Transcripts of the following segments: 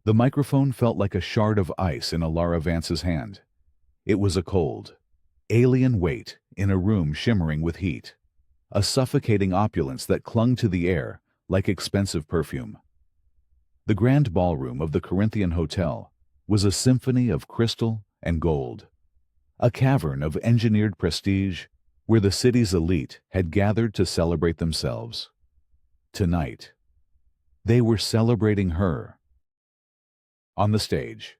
The microphone felt like a shard of ice in Alara Vance's hand. It was a cold, alien weight in a room shimmering with heat, a suffocating opulence that clung to the air like expensive perfume. The grand ballroom of the Corinthian Hotel was a symphony of crystal and gold, a cavern of engineered prestige where the city's elite had gathered to celebrate themselves. Tonight, they were celebrating her. On the stage,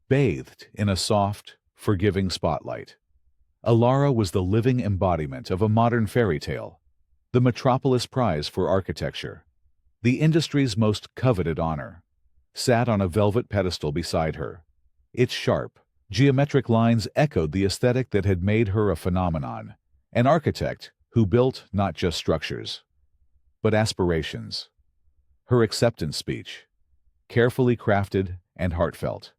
bathed in a soft, forgiving spotlight, Alara was the living embodiment of a modern fairy tale, the Metropolis Prize for Architecture, the industry's most coveted honor, sat on a velvet pedestal beside her. Its sharp, geometric lines echoed the aesthetic that had made her a phenomenon, an architect who built not just structures, but aspirations. Her acceptance speech, carefully crafted and heartfelt,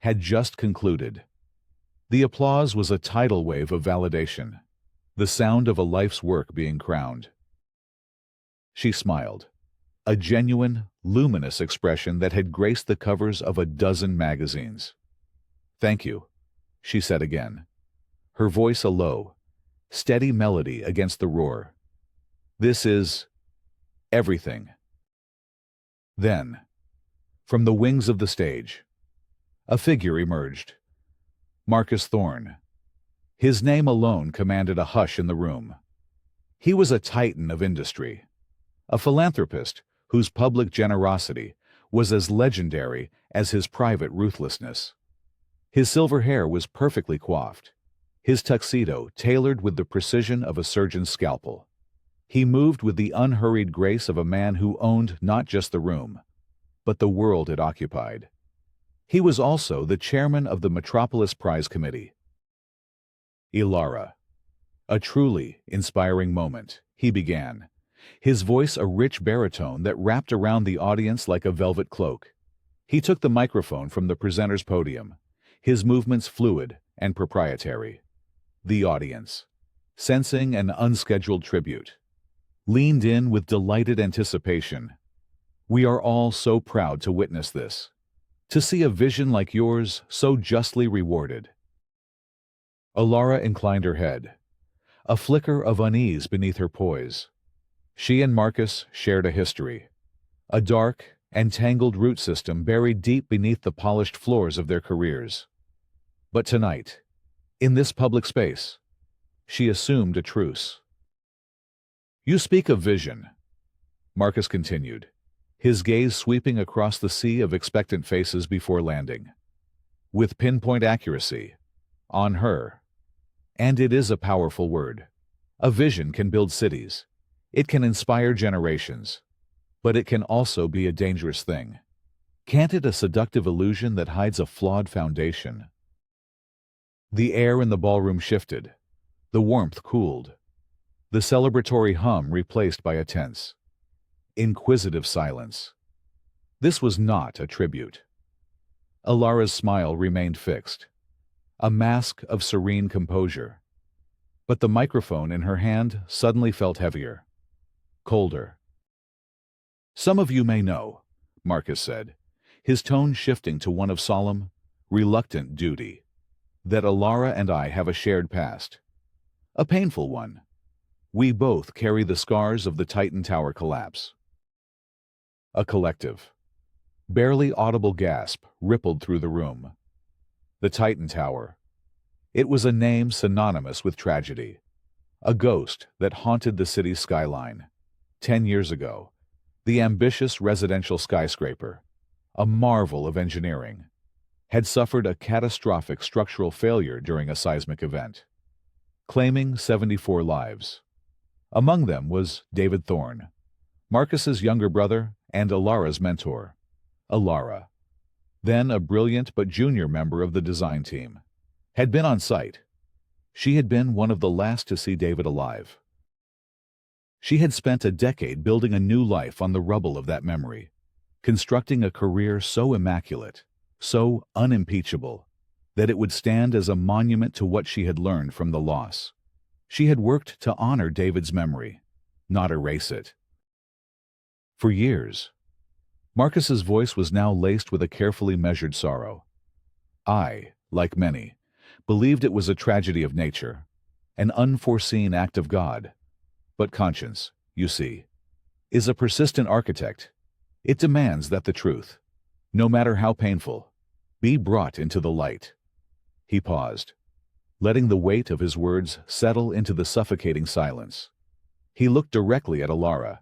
had just concluded. The applause was a tidal wave of validation, the sound of a life's work being crowned. She smiled, a genuine, luminous expression that had graced the covers of a dozen magazines. "Thank you," she said again, her voice a low, steady melody against the roar. "This is everything." Then, from the wings of the stage, a figure emerged. Marcus Thorne. His name alone commanded a hush in the room. He was a titan of industry, a philanthropist whose public generosity was as legendary as his private ruthlessness. His silver hair was perfectly coiffed, his tuxedo tailored with the precision of a surgeon's scalpel. He moved with the unhurried grace of a man who owned not just the room, but the world it occupied. He was also the chairman of the Metropolis Prize Committee. "Alara, a truly inspiring moment," he began, his voice a rich baritone that wrapped around the audience like a velvet cloak. He took the microphone from the presenter's podium, his movements fluid and proprietary. The audience, sensing an unscheduled tribute, leaned in with delighted anticipation. "We are all so proud to witness this, to see a vision like yours so justly rewarded." Alara inclined her head, a flicker of unease beneath her poise. She and Marcus shared a history, a dark and tangled root system buried deep beneath the polished floors of their careers. But tonight, in this public space, she assumed a truce. "You speak of vision," Marcus continued, his gaze sweeping across the sea of expectant faces before landing. "With pinpoint accuracy, on her. And it is a powerful word. A vision can build cities. It can inspire generations. But it can also be a dangerous thing. Can't it a seductive illusion that hides a flawed foundation?" The air in the ballroom shifted. The warmth cooled. The celebratory hum replaced by a tense, inquisitive silence. This was not a tribute. Alara's smile remained fixed, a mask of serene composure. But the microphone in her hand suddenly felt heavier, colder. "Some of you may know," Marcus said, his tone shifting to one of solemn, reluctant duty, "that Alara and I have a shared past. A painful one. We both carry the scars of the Titan Tower collapse." A collective, barely audible gasp rippled through the room. The Titan Tower. It was a name synonymous with tragedy, a ghost that haunted the city's skyline. 10 years ago, the ambitious residential skyscraper, a marvel of engineering, had suffered a catastrophic structural failure during a seismic event, claiming 74 lives. Among them was David Thorne, Marcus's younger brother and Alara's mentor. Alara, then a brilliant but junior member of the design team, had been on site. She had been one of the last to see David alive. She had spent a decade building a new life on the rubble of that memory, constructing a career so immaculate, so unimpeachable, that it would stand as a monument to what she had learned from the loss. She had worked to honor David's memory, not erase it. For years, Marcus's voice was now laced with a carefully measured sorrow. I, like many, believed it was a tragedy of nature, an unforeseen act of God. But conscience, you see, is a persistent architect. It demands that the truth, no matter how painful, be brought into the light. He paused, letting the weight of his words settle into the suffocating silence. He looked directly at Alara,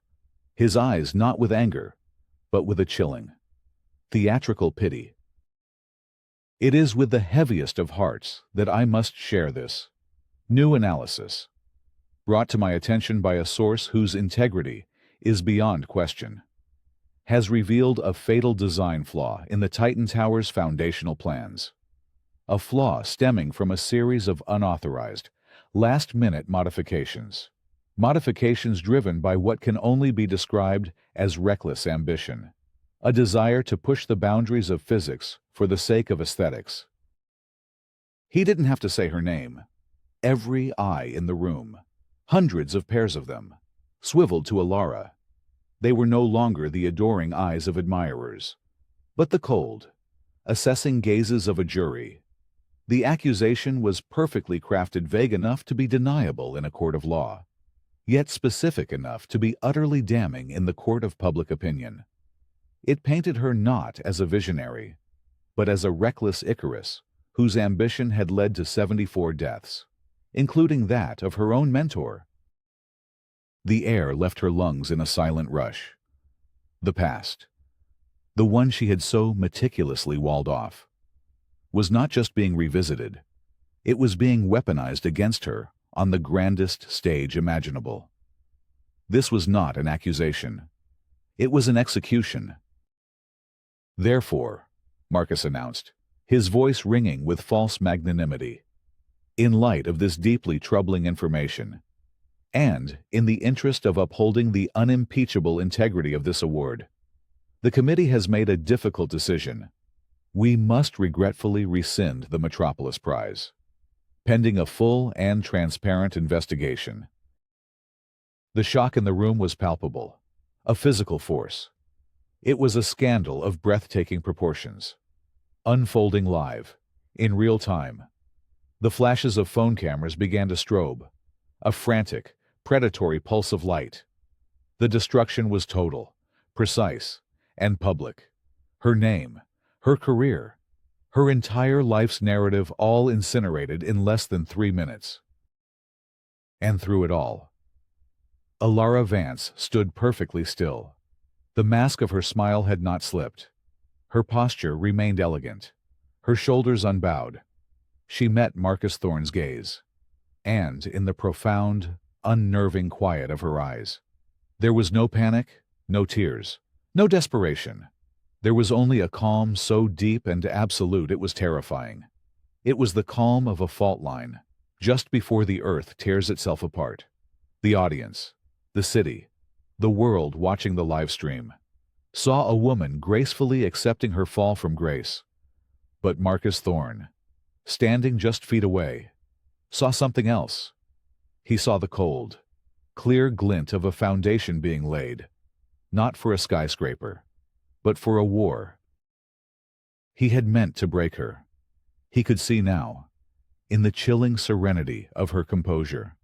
his eyes not with anger, but with a chilling, theatrical pity. It is with the heaviest of hearts that I must share this. New analysis, brought to my attention by a source whose integrity is beyond question, has revealed a fatal design flaw in the Titan Tower's foundational plans. A flaw stemming from a series of unauthorized, last-minute modifications. Modifications driven by what can only be described as reckless ambition, a desire to push the boundaries of physics for the sake of aesthetics. He didn't have to say her name. Every eye in the room, hundreds of pairs of them, swiveled to Alara. They were no longer the adoring eyes of admirers, but the cold, assessing gazes of a jury. The accusation was perfectly crafted, vague enough to be deniable in a court of law, yet specific enough to be utterly damning in the court of public opinion. It painted her not as a visionary, but as a reckless Icarus whose ambition had led to 74 deaths, including that of her own mentor. The air left her lungs in a silent rush. The past, the one she had so meticulously walled off, was not just being revisited, it was being weaponized against her on the grandest stage imaginable. This was not an accusation. It was an execution. Therefore, Marcus announced, his voice ringing with false magnanimity, in light of this deeply troubling information, and in the interest of upholding the unimpeachable integrity of this award, the committee has made a difficult decision. We must regretfully rescind the Metropolis Prize, pending a full and transparent investigation. The shock in the room was palpable, a physical force. It was a scandal of breathtaking proportions, unfolding live, in real time. The flashes of phone cameras began to strobe, a frantic, predatory pulse of light. The destruction was total, precise, and public. Her name, her career, her entire life's narrative all incinerated in less than 3 minutes. And through it all, Alara Vance stood perfectly still. The mask of her smile had not slipped. Her posture remained elegant, her shoulders unbowed. She met Marcus Thorne's gaze, and in the profound, unnerving quiet of her eyes, there was no panic, no tears, no desperation. There was only a calm so deep and absolute it was terrifying. It was the calm of a fault line, just before the earth tears itself apart. The audience, the city, the world watching the live stream, saw a woman gracefully accepting her fall from grace. But Marcus Thorne, standing just feet away, saw something else. He saw the cold, clear glint of a foundation being laid, not for a skyscraper, but for a war. He had meant to break her. He could see now, in the chilling serenity of her composure,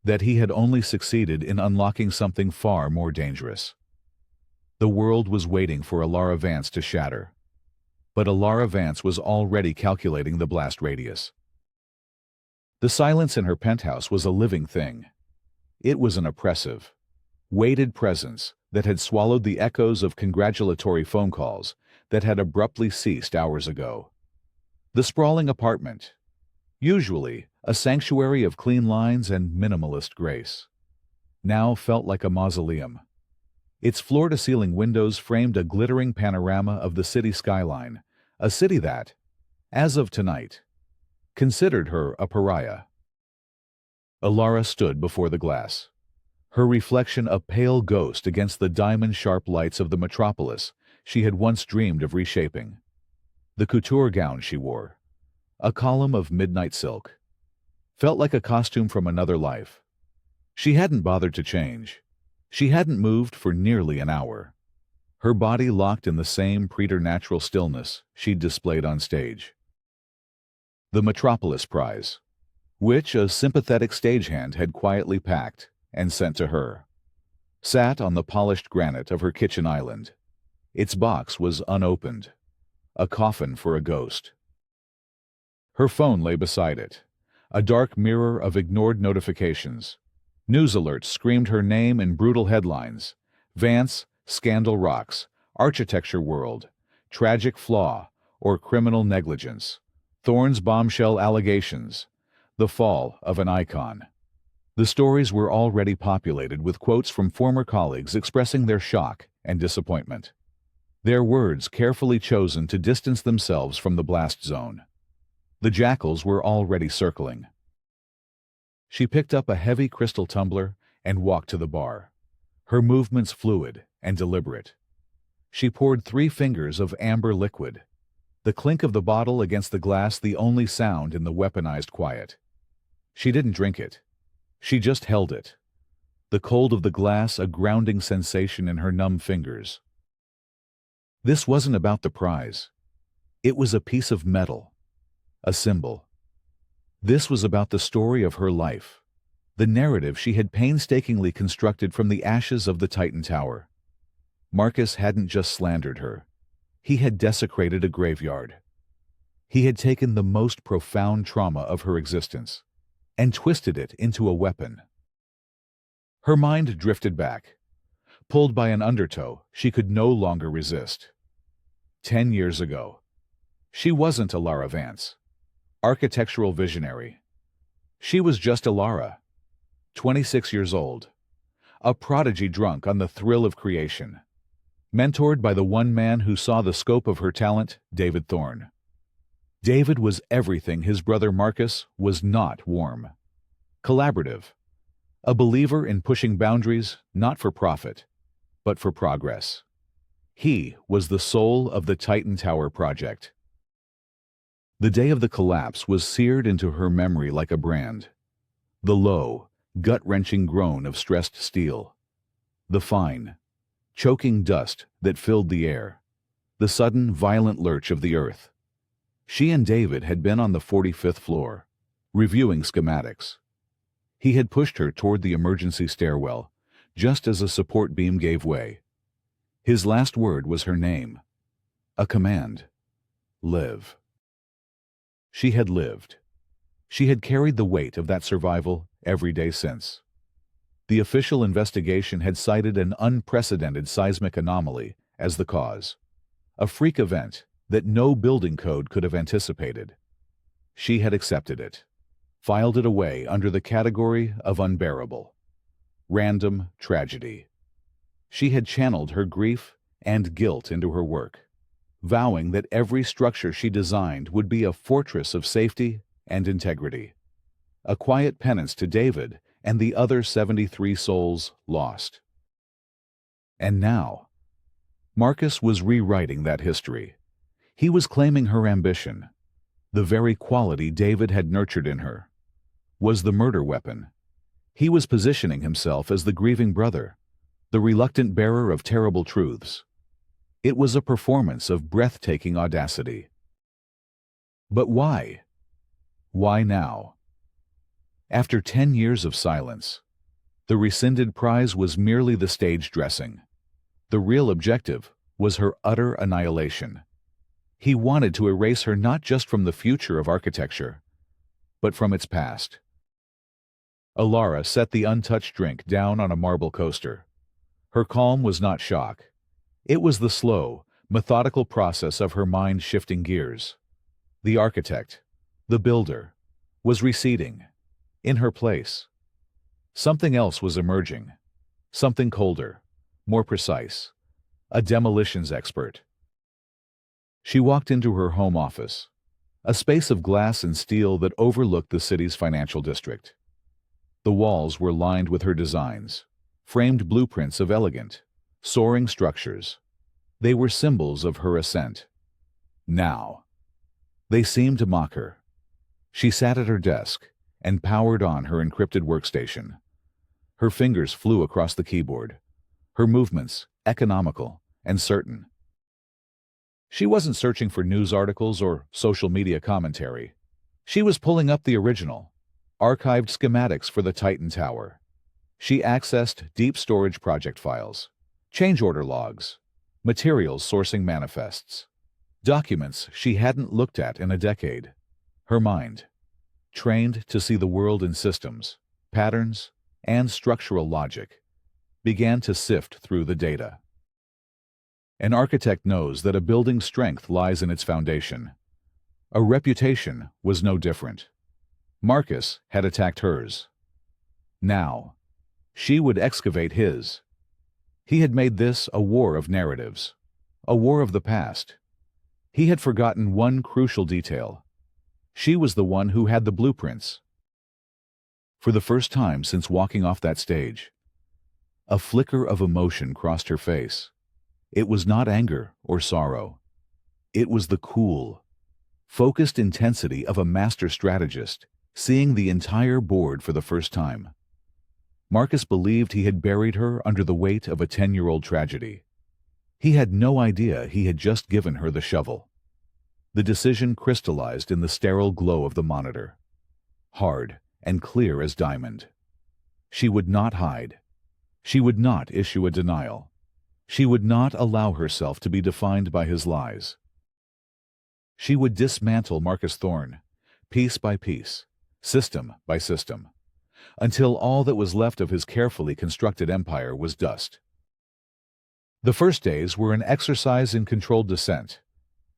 that he had only succeeded in unlocking something far more dangerous. The world was waiting for Alara Vance to shatter, but Alara Vance was already calculating the blast radius. The silence in her penthouse was a living thing. It was an oppressive, weighted presence that had swallowed the echoes of congratulatory phone calls that had abruptly ceased hours ago. The sprawling apartment, usually a sanctuary of clean lines and minimalist grace, now felt like a mausoleum. Its floor-to-ceiling windows framed a glittering panorama of the city skyline, a city that, as of tonight, considered her a pariah. Alara stood before the glass, her reflection a pale ghost against the diamond-sharp lights of the metropolis she had once dreamed of reshaping. The couture gown she wore, a column of midnight silk, felt like a costume from another life. She hadn't bothered to change. She hadn't moved for nearly an hour. her body locked in the same preternatural stillness she'd displayed on stage. The Metropolis Prize, which a sympathetic stagehand had quietly packed and sent to her, sat on the polished granite of her kitchen island. Its box was unopened, a coffin for a ghost. Her phone lay beside it, a dark mirror of ignored notifications. News alerts screamed her name in brutal headlines: Vance, Scandal Rocks, Architecture World, Tragic Flaw, or Criminal Negligence, Thorne's Bombshell Allegations, the Fall of an Icon. The stories were already populated with quotes from former colleagues expressing their shock and disappointment, their words carefully chosen to distance themselves from the blast zone. The jackals were already circling. She picked up a heavy crystal tumbler and walked to the bar, her movements fluid and deliberate. She poured 3 fingers of amber liquid, the clink of the bottle against the glass the only sound in the weaponized quiet. She didn't drink it. She just held it, the cold of the glass a grounding sensation in her numb fingers. This wasn't about the prize. It was a piece of metal, a symbol. This was about the story of her life, the narrative she had painstakingly constructed from the ashes of the Titan Tower. Marcus hadn't just slandered her. He had desecrated a graveyard. He had taken the most profound trauma of her existence and twisted it into a weapon. Her mind drifted back, pulled by an undertow she could no longer resist. 10 years ago. She wasn't Alara Vance, architectural visionary. She was just Alara, 26 years old, a prodigy drunk on the thrill of creation, mentored by the one man who saw the scope of her talent, David Thorne. David was everything his brother Marcus was not: warm, collaborative, a believer in pushing boundaries not for profit, but for progress. He was the soul of the Titan Tower project. The day of the collapse was seared into her memory like a brand. The low, gut-wrenching groan of stressed steel, the fine, choking dust that filled the air, the sudden, violent lurch of the earth. She and David had been on the 45th floor, reviewing schematics. He had pushed her toward the emergency stairwell, just as a support beam gave way. His last word was her name, a command: live. She had lived. She had carried the weight of that survival every day since. The official investigation had cited an unprecedented seismic anomaly as the cause, a freak event that no building code could have anticipated. She had accepted it, filed it away under the category of unbearable, random tragedy. She had channeled her grief and guilt into her work, vowing that every structure she designed would be a fortress of safety and integrity, a quiet penance to David and the other 73 souls lost. And now, Marcus was rewriting that history. He was claiming her ambition, the very quality David had nurtured in her, was the murder weapon. He was positioning himself as the grieving brother, the reluctant bearer of terrible truths. It was a performance of breathtaking audacity. But why? Why now? After 10 years of silence, the rescinded prize was merely the stage dressing. The real objective was her utter annihilation. He wanted to erase her not just from the future of architecture, but from its past. Alara set the untouched drink down on a marble coaster. Her calm was not shock. It was the slow, methodical process of her mind shifting gears. The architect, the builder, was receding. In her place, something else was emerging, something colder, more precise, a demolitions expert. She walked into her home office, a space of glass and steel that overlooked the city's financial district. The walls were lined with her designs, framed blueprints of elegant, soaring structures. They were symbols of her ascent. Now, they seemed to mock her. She sat at her desk and powered on her encrypted workstation. Her fingers flew across the keyboard, her movements economical and certain. She wasn't searching for news articles or social media commentary. She was pulling up the original, archived schematics for the Titan Tower. She accessed deep storage project files, change order logs, materials sourcing manifests, documents she hadn't looked at in a decade. Her mind, trained to see the world in systems, patterns, and structural logic, began to sift through the data. An architect knows that a building's strength lies in its foundation. A reputation was no different. Marcus had attacked hers. Now, she would excavate his. He had made this a war of narratives, a war of the past. He had forgotten one crucial detail. She was the one who had the blueprints. For the first time since walking off that stage, a flicker of emotion crossed her face. It was not anger or sorrow. It was the cool, focused intensity of a master strategist, seeing the entire board for the first time. Marcus believed he had buried her under the weight of a 10-year-old tragedy. He had no idea he had just given her the shovel. The decision crystallized in the sterile glow of the monitor, hard and clear as diamond. She would not hide. She would not issue a denial. She would not allow herself to be defined by his lies. She would dismantle Marcus Thorne, piece by piece, system by system, until all that was left of his carefully constructed empire was dust. The first days were an exercise in controlled descent,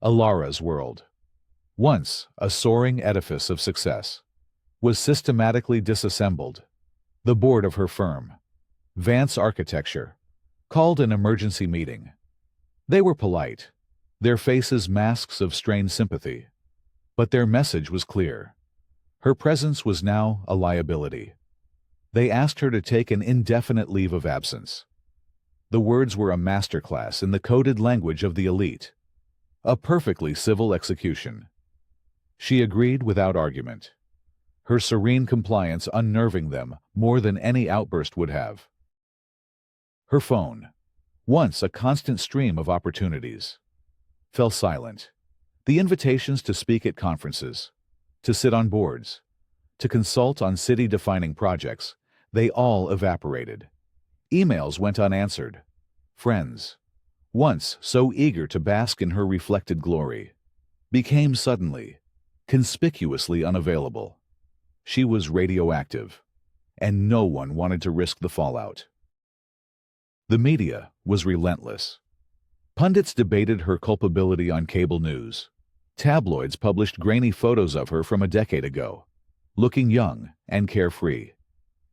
Alara's world. Once a soaring edifice of success, was systematically disassembled. The board of her firm, Vance Architecture, called an emergency meeting. They were polite, their faces masks of strained sympathy. But their message was clear. Her presence was now a liability. They asked her to take an indefinite leave of absence. The words were a masterclass in the coded language of the elite. A perfectly civil execution. She agreed without argument, her serene compliance unnerving them more than any outburst would have. Her phone, once a constant stream of opportunities, fell silent. The invitations to speak at conferences, to sit on boards, to consult on city-defining projects, they all evaporated. Emails went unanswered. Friends, once so eager to bask in her reflected glory, became suddenly, conspicuously unavailable. She was radioactive, and no one wanted to risk the fallout. The media was relentless. Pundits debated her culpability on cable news. Tabloids published grainy photos of her from a decade ago, looking young and carefree,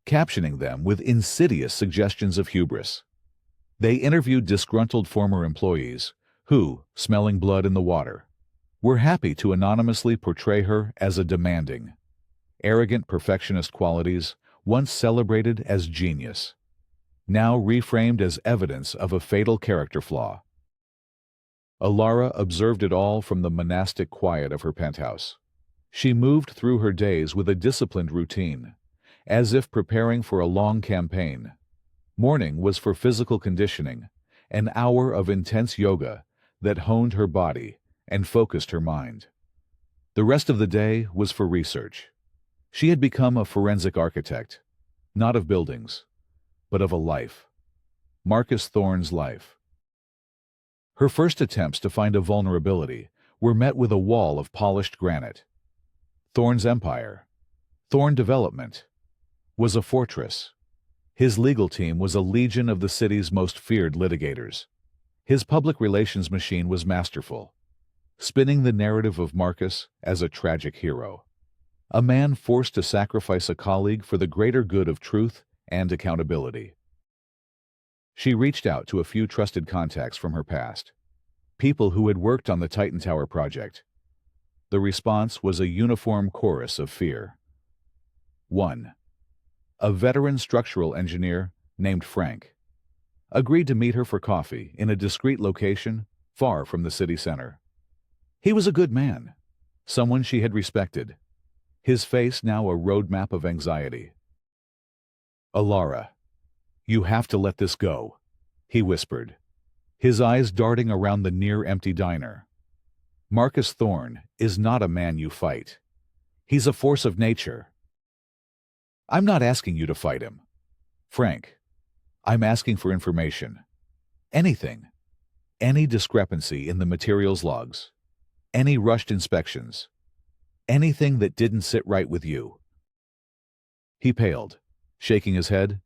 captioning them with insidious suggestions of hubris. They interviewed disgruntled former employees who, smelling blood in the water, were happy to anonymously portray her as a demanding, arrogant perfectionist qualities once celebrated as genius, now reframed as evidence of a fatal character flaw. Alara observed it all from the monastic quiet of her penthouse. She moved through her days with a disciplined routine, as if preparing for a long campaign. Morning was for physical conditioning, an hour of intense yoga that honed her body and focused her mind. The rest of the day was for research. She had become a forensic architect, not of buildings, but of a life. Marcus Thorne's life. Her first attempts to find a vulnerability were met with a wall of polished granite. Thorne's empire, Thorne Development, was a fortress. His legal team was a legion of the city's most feared litigators. His public relations machine was masterful, spinning the narrative of Marcus as a tragic hero, a man forced to sacrifice a colleague for the greater good of truth and accountability. She reached out to a few trusted contacts from her past, people who had worked on the Titan Tower project. The response was a uniform chorus of fear. 1. A veteran structural engineer named Frank agreed to meet her for coffee in a discreet location far from the city center. He was a good man, someone she had respected, his face now a roadmap of anxiety. Alara, you have to let this go, he whispered, his eyes darting around the near-empty diner. Marcus Thorne is not a man you fight. He's a force of nature. I'm not asking you to fight him, Frank. I'm asking for information. Anything. Any discrepancy in the materials logs. Any rushed inspections. Anything that didn't sit right with you. He paled, shaking his head.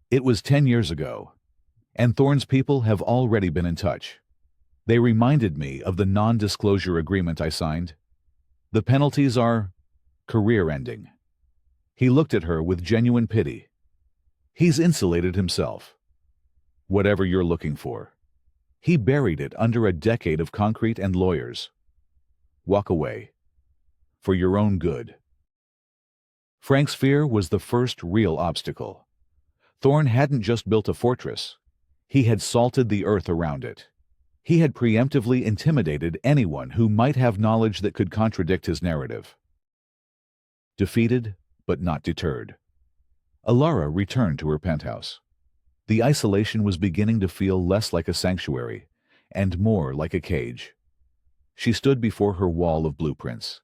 It was 10 years ago, and Thorne's people have already been in touch. They reminded me of the non-disclosure agreement I signed. The penalties are career-ending. He looked at her with genuine pity. He's insulated himself. Whatever you're looking for. He buried it under a decade of concrete and lawyers. Walk away. For your own good. Frank's fear was the first real obstacle. Thorne hadn't just built a fortress. He had salted the earth around it. He had preemptively intimidated anyone who might have knowledge that could contradict his narrative. Defeated, but not deterred. Alara returned to her penthouse. The isolation was beginning to feel less like a sanctuary, and more like a cage. She stood before her wall of blueprints.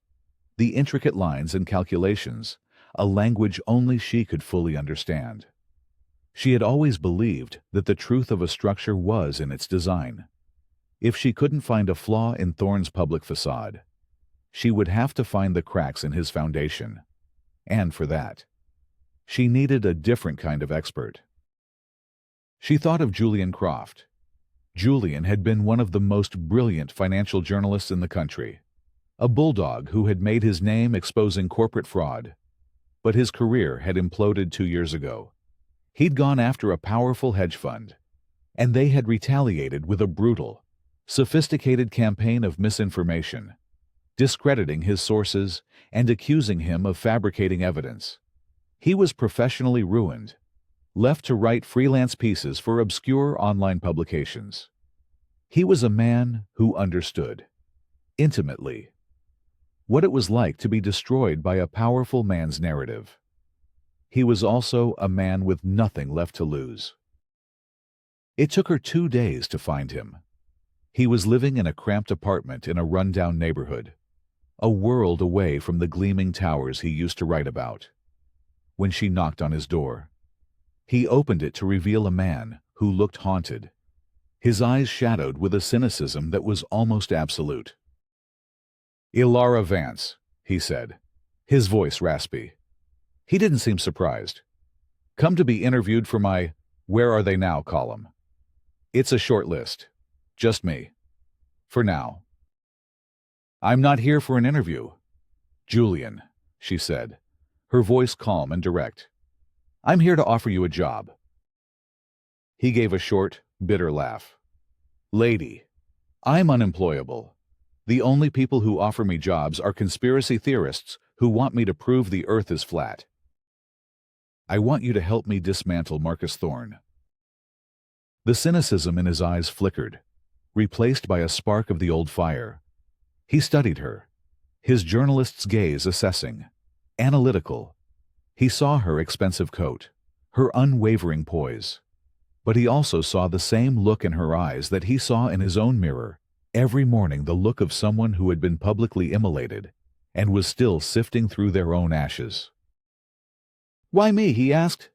The intricate lines and calculations, a language only she could fully understand. She had always believed that the truth of a structure was in its design. If she couldn't find a flaw in Thorne's public facade, she would have to find the cracks in his foundation. And for that, she needed a different kind of expert. She thought of Julian Croft. Julian had been one of the most brilliant financial journalists in the country, a bulldog who had made his name exposing corporate fraud. But his career had imploded 2 years ago. He'd gone after a powerful hedge fund, and they had retaliated with a brutal, sophisticated campaign of misinformation, discrediting his sources and accusing him of fabricating evidence. He was professionally ruined, left to write freelance pieces for obscure online publications. He was a man who understood, intimately, what it was like to be destroyed by a powerful man's narrative. He was also a man with nothing left to lose. It took her 2 days to find him. He was living in a cramped apartment in a rundown neighborhood, a world away from the gleaming towers he used to write about. When she knocked on his door, he opened it to reveal a man who looked haunted, his eyes shadowed with a cynicism that was almost absolute. "Ilara Vance," he said, his voice raspy. He didn't seem surprised. "Come to be interviewed for my Where Are They Now column. It's a short list. Just me. For now." "I'm not here for an interview, Julian," she said, her voice calm and direct. "I'm here to offer you a job." He gave a short, bitter laugh. "Lady, I'm unemployable. The only people who offer me jobs are conspiracy theorists who want me to prove the earth is flat. I want you to help me dismantle Marcus Thorne." The cynicism in his eyes flickered, replaced by a spark of the old fire. He studied her, his journalist's gaze assessing, analytical. He saw her expensive coat, her unwavering poise. But he also saw the same look in her eyes that he saw in his own mirror, every morning, the look of someone who had been publicly immolated and was still sifting through their own ashes. "Why me?" he asked.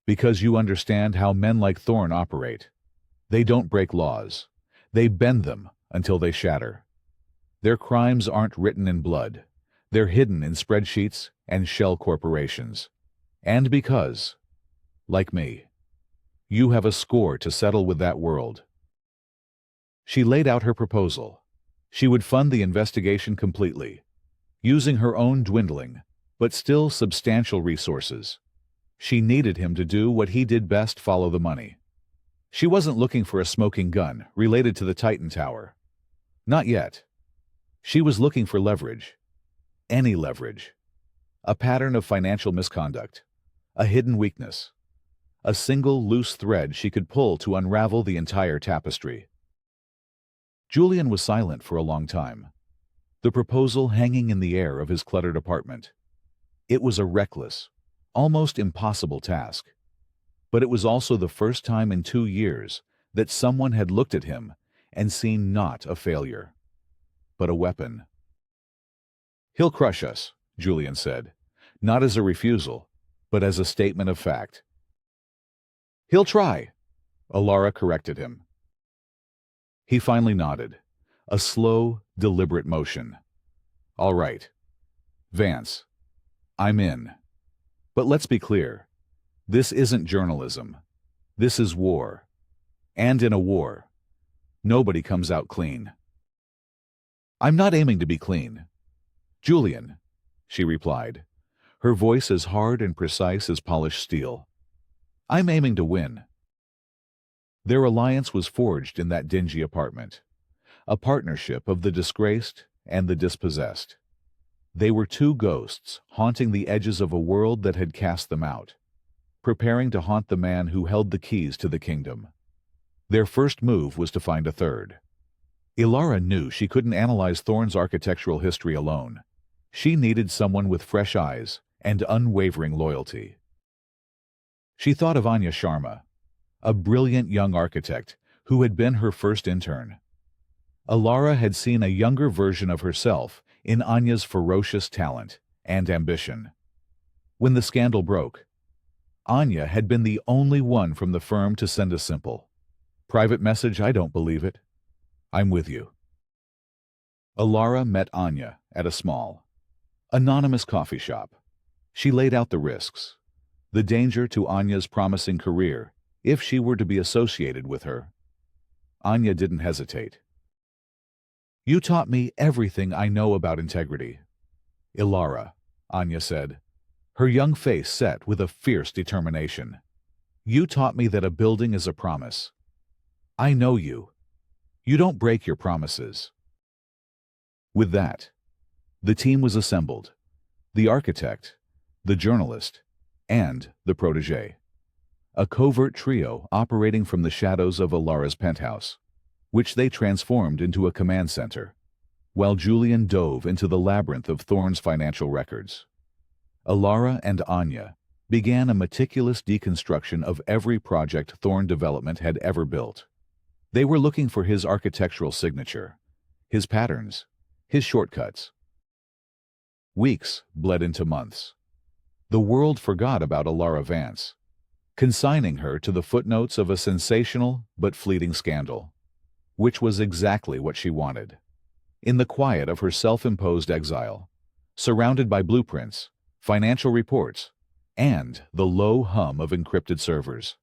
"Because you understand how men like Thorne operate. They don't break laws. They bend them until they shatter. Their crimes aren't written in blood. They're hidden in spreadsheets and shell corporations. And because, like me, you have a score to settle with that world." She laid out her proposal. She would fund the investigation completely, using her own dwindling, but still substantial resources. She needed him to do what he did best: follow the money. She wasn't looking for a smoking gun related to the Titan Tower. Not yet. She was looking for leverage. Any leverage. A pattern of financial misconduct. A hidden weakness. A single loose thread she could pull to unravel the entire tapestry. Julian was silent for a long time, the proposal hanging in the air of his cluttered apartment. It was a reckless, almost impossible task. But it was also the first time in 2 years that someone had looked at him and seen not a failure, but a weapon. "He'll crush us," Julian said, not as a refusal, but as a statement of fact. "He'll try," Alara corrected him. He finally nodded, a slow, deliberate motion. "All right. Vance, I'm in. But let's be clear. This isn't journalism. This is war. And in a war, nobody comes out clean." "I'm not aiming to be clean, Julian," she replied, her voice as hard and precise as polished steel. "I'm aiming to win." Their alliance was forged in that dingy apartment, a partnership of the disgraced and the dispossessed. They were two ghosts haunting the edges of a world that had cast them out, preparing to haunt the man who held the keys to the kingdom. Their first move was to find a third. Ilara knew she couldn't analyze Thorne's architectural history alone. She needed someone with fresh eyes and unwavering loyalty. She thought of Anya Sharma, a brilliant young architect who had been her first intern. Alara had seen a younger version of herself in Anya's ferocious talent and ambition. When the scandal broke, Anya had been the only one from the firm to send a simple, "Private message, I don't believe it. I'm with you." Alara met Anya at a small, anonymous coffee shop. She laid out the risks, the danger to Anya's promising career if she were to be associated with her. Anya didn't hesitate. "You taught me everything I know about integrity, Ilara," Anya said, her young face set with a fierce determination. "You taught me that a building is a promise. I know you. You don't break your promises." With that, the team was assembled: the architect, the journalist, and the protégé. A covert trio operating from the shadows of Alara's penthouse, which they transformed into a command center, while Julian dove into the labyrinth of Thorne's financial records. Alara and Anya began a meticulous deconstruction of every project Thorne Development had ever built. They were looking for his architectural signature, his patterns, his shortcuts. Weeks bled into months. The world forgot about Alara Vance, consigning her to the footnotes of a sensational but fleeting scandal, which was exactly what she wanted. In the quiet of her self-imposed exile, surrounded by blueprints, financial reports, and the low hum of encrypted servers,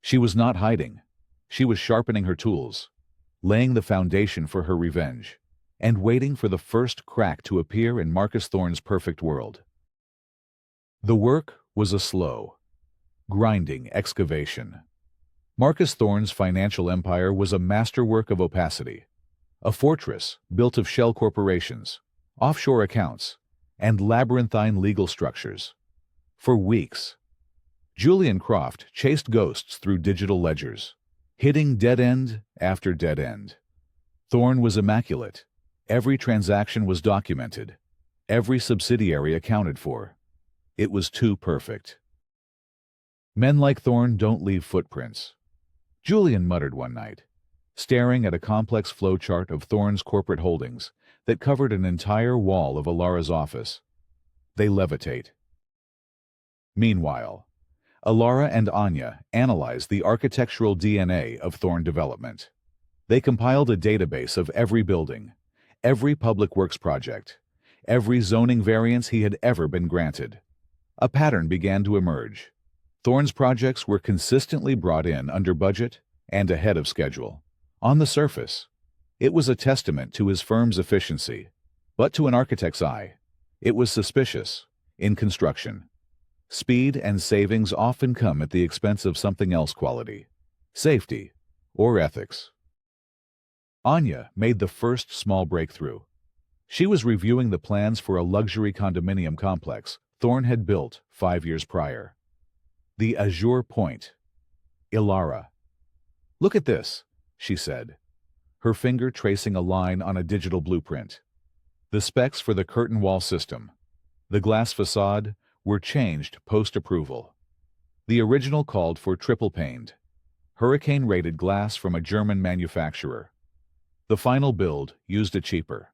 she was not hiding. She was sharpening her tools, laying the foundation for her revenge, and waiting for the first crack to appear in Marcus Thorne's perfect world. The work was a slow, grinding excavation. Marcus Thorne's financial empire was a masterwork of opacity, a fortress built of shell corporations, offshore accounts, and labyrinthine legal structures. For weeks, Julian Croft chased ghosts through digital ledgers, hitting dead end after dead end. Thorne was immaculate. Every transaction was documented, every subsidiary accounted for. It was too perfect. "Men like Thorne don't leave footprints," Julian muttered one night, staring at a complex flowchart of Thorne's corporate holdings that covered an entire wall of Alara's office. "They levitate." Meanwhile, Alara and Anya analyzed the architectural DNA of Thorne Development. They compiled a database of every building, every public works project, every zoning variance he had ever been granted. A pattern began to emerge. Thorne's projects were consistently brought in under budget and ahead of schedule. On the surface, it was a testament to his firm's efficiency, but to an architect's eye, it was suspicious. In construction, speed and savings often come at the expense of something else: quality, safety, or ethics. Anya made the first small breakthrough. She was reviewing the plans for a luxury condominium complex Thorne had built 5 years prior. The Azure Point. Ilara. "Look at this," she said, her finger tracing a line on a digital blueprint. The specs for the curtain wall system, the glass facade, were changed post-approval. The original called for triple-paned. hurricane-rated glass from a German manufacturer. The final build used a cheaper,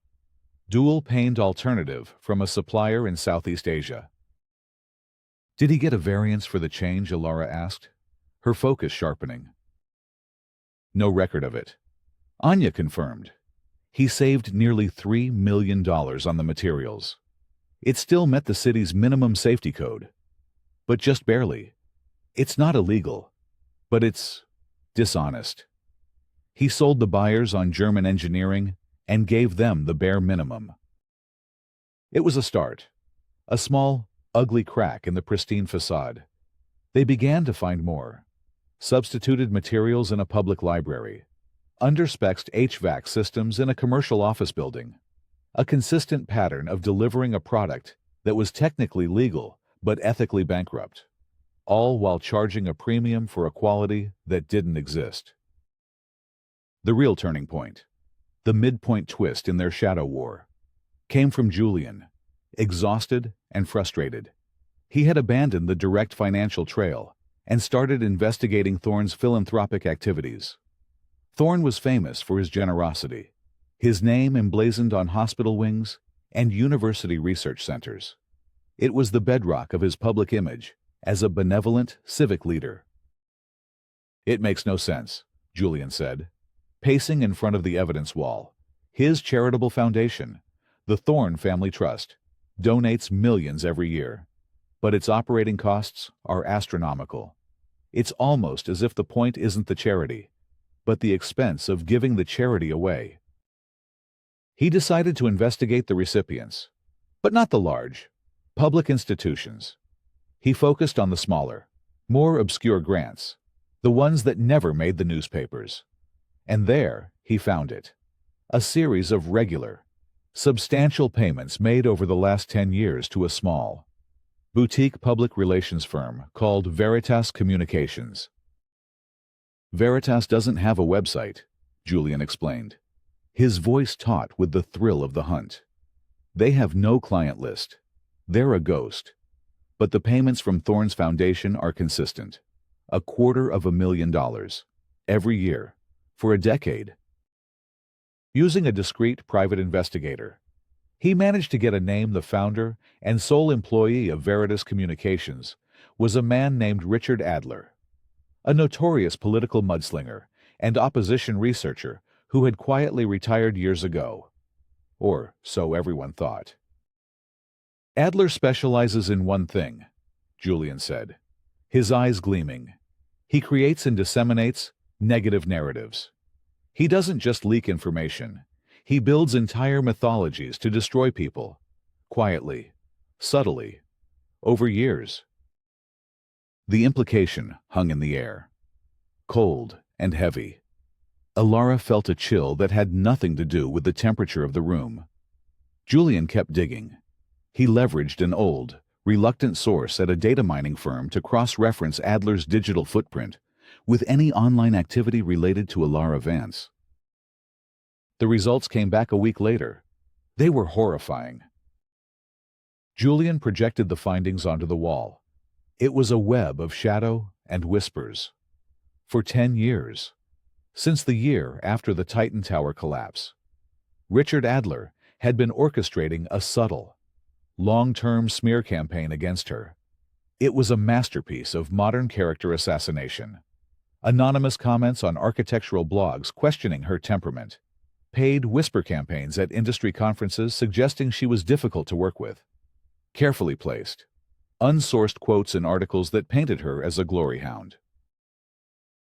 dual-paned alternative from a supplier in Southeast Asia. Did he get a variance for the change? Alara asked, her focus sharpening. No record of it. Anya confirmed. He saved nearly $3 million on the materials. It still met the city's minimum safety code. But just barely. It's not illegal, but it's dishonest. He sold the buyers on German engineering and gave them the bare minimum. It was a start. A small, ugly crack in the pristine facade. They began to find more. Substituted materials in a public library. Underspec'd HVAC systems in a commercial office building. A consistent pattern of delivering a product that was technically legal but ethically bankrupt. All while charging a premium for a quality that didn't exist. The real turning point, the midpoint twist in their shadow war, came from Julian, exhausted and frustrated. He had abandoned the direct financial trail and started investigating Thorne's philanthropic activities. Thorne was famous for his generosity, his name emblazoned on hospital wings and university research centers. It was the bedrock of his public image as a benevolent civic leader. It makes no sense, Julian said, pacing in front of the evidence wall. His charitable foundation, the Thorne Family Trust, donates millions every year, but its operating costs are astronomical. It's almost as if the point isn't the charity, but the expense of giving the charity away. He decided to investigate the recipients, but not the large, public institutions. He focused on the smaller, more obscure grants, the ones that never made the newspapers. And there, he found it. A series of regular, substantial payments made over the last 10 years to a small, boutique public relations firm called Veritas Communications. Veritas doesn't have a website, Julian explained, his voice taut with the thrill of the hunt. They have no client list. They're a ghost. But the payments from Thorne's foundation are consistent. $250,000 every year, for a decade. Using a discreet private investigator, he managed to get a name. The founder and sole employee of Veritas Communications was a man named Richard Adler, a notorious political mudslinger and opposition researcher who had quietly retired years ago. Or so everyone thought. Adler specializes in one thing, Julian said, his eyes gleaming. He creates and disseminates negative narratives. He doesn't just leak information. He builds entire mythologies to destroy people, quietly, subtly, over years. The implication hung in the air, cold and heavy. Alara felt a chill that had nothing to do with the temperature of the room. Julian kept digging. He leveraged an old, reluctant source at a data mining firm to cross-reference Adler's digital footprint with any online activity related to Alara Vance. The results came back a week later. They were horrifying. Julian projected the findings onto the wall. It was a web of shadow and whispers. For 10 years, since the year after the Titan Tower collapse, Richard Adler had been orchestrating a subtle, long-term smear campaign against her. It was a masterpiece of modern character assassination. Anonymous comments on architectural blogs questioning her temperament. Paid whisper campaigns at industry conferences suggesting she was difficult to work with. Carefully placed, unsourced quotes in articles that painted her as a glory hound.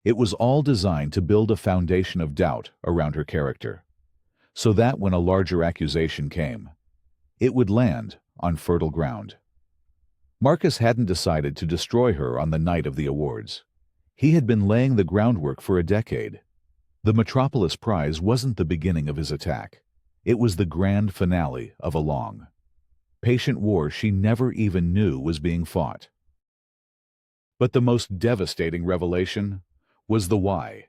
It was all designed to build a foundation of doubt around her character, so that when a larger accusation came, it would land on fertile ground. Marcus hadn't decided to destroy her on the night of the awards. He had been laying the groundwork for a decade. The Metropolis Prize wasn't the beginning of his attack. It was the grand finale of a long, patient war she never even knew was being fought. But the most devastating revelation was the why.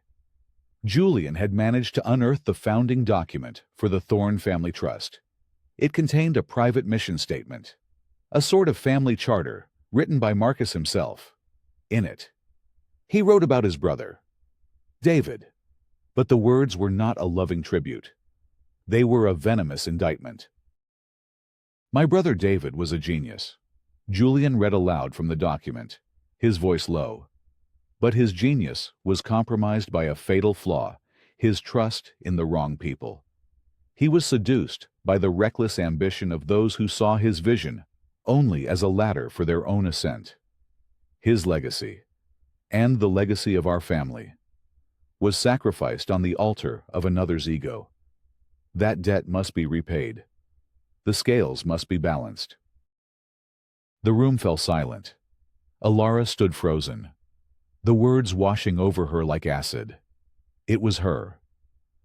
Julian had managed to unearth the founding document for the Thorne Family Trust. It contained a private mission statement, a sort of family charter written by Marcus himself. In it, he wrote about his brother, David. But the words were not a loving tribute. They were a venomous indictment. My brother David was a genius. Julian read aloud from the document, his voice low. But his genius was compromised by a fatal flaw, his trust in the wrong people. He was seduced by the reckless ambition of those who saw his vision only as a ladder for their own ascent. His legacy, and the legacy of our family, was sacrificed on the altar of another's ego. That debt must be repaid. The scales must be balanced. The room fell silent. Alara stood frozen, the words washing over her like acid. It was her.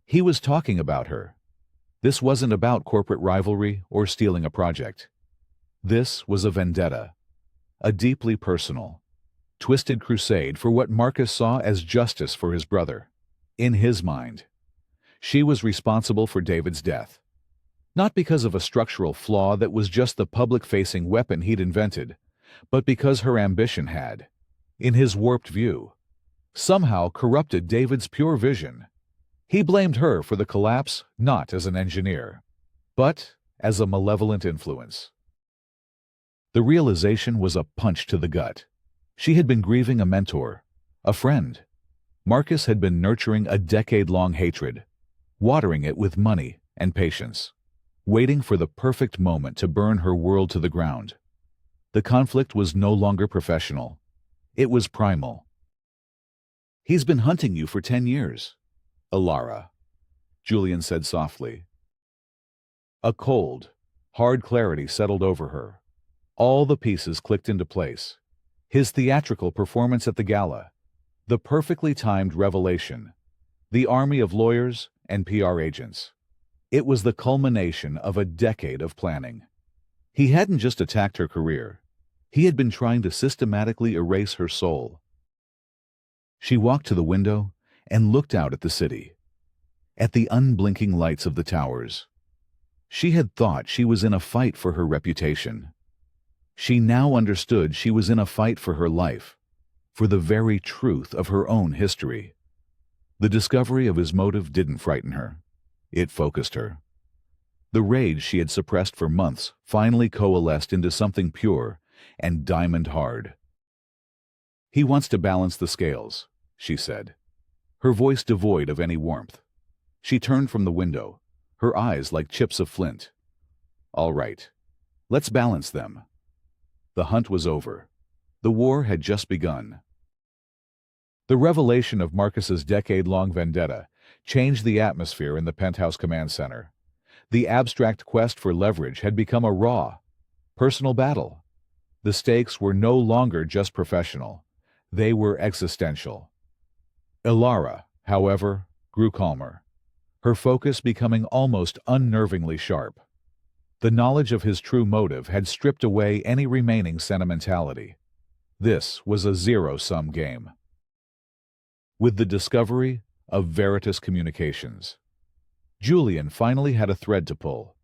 He was talking about her. This wasn't about corporate rivalry or stealing a project. This was a vendetta, a deeply personal, twisted crusade for what Marcus saw as justice for his brother. In his mind, she was responsible for David's death. Not because of a structural flaw that was just the public-facing weapon he'd invented, but because her ambition had, in his warped view, somehow corrupted David's pure vision. He blamed her for the collapse not as an engineer, but as a malevolent influence. The realization was a punch to the gut. She had been grieving a mentor, a friend. Marcus had been nurturing a decade-long hatred, watering it with money and patience, waiting for the perfect moment to burn her world to the ground. The conflict was no longer professional. It was primal. "He's been hunting you for 10 years, Alara," Julian said softly. A cold, hard clarity settled over her. All the pieces clicked into place. His theatrical performance at the gala, the perfectly timed revelation, the army of lawyers and PR agents. It was the culmination of a decade of planning. He hadn't just attacked her career. He had been trying to systematically erase her soul. She walked to the window and looked out at the city, at the unblinking lights of the towers. She had thought she was in a fight for her reputation. She now understood she was in a fight for her life, for the very truth of her own history. The discovery of his motive didn't frighten her. It focused her. The rage she had suppressed for months finally coalesced into something pure and diamond-hard. "He wants to balance the scales," she said, her voice devoid of any warmth. She turned from the window, her eyes like chips of flint. "All right, let's balance them." The hunt was over. The war had just begun. The revelation of Marcus's decade-long vendetta changed the atmosphere in the penthouse command center. The abstract quest for leverage had become a raw, personal battle. The stakes were no longer just professional. They were existential. Alara, however, grew calmer, her focus becoming almost unnervingly sharp. The knowledge of his true motive had stripped away any remaining sentimentality. This was a zero-sum game. With the discovery of Veritas Communications, Julian finally had a thread to pull.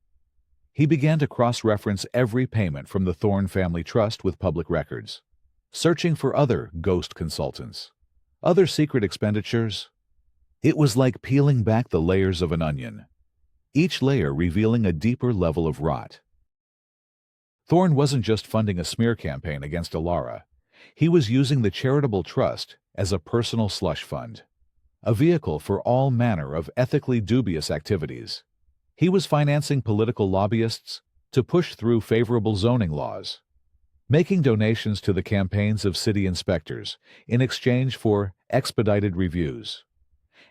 He began to cross-reference every payment from the Thorne family trust with public records, searching for other ghost consultants, other secret expenditures. It was like peeling back the layers of an onion, each layer revealing a deeper level of rot. Thorne wasn't just funding a smear campaign against Alara. He was using the charitable trust as a personal slush fund, a vehicle for all manner of ethically dubious activities. He was financing political lobbyists to push through favorable zoning laws, making donations to the campaigns of city inspectors in exchange for expedited reviews,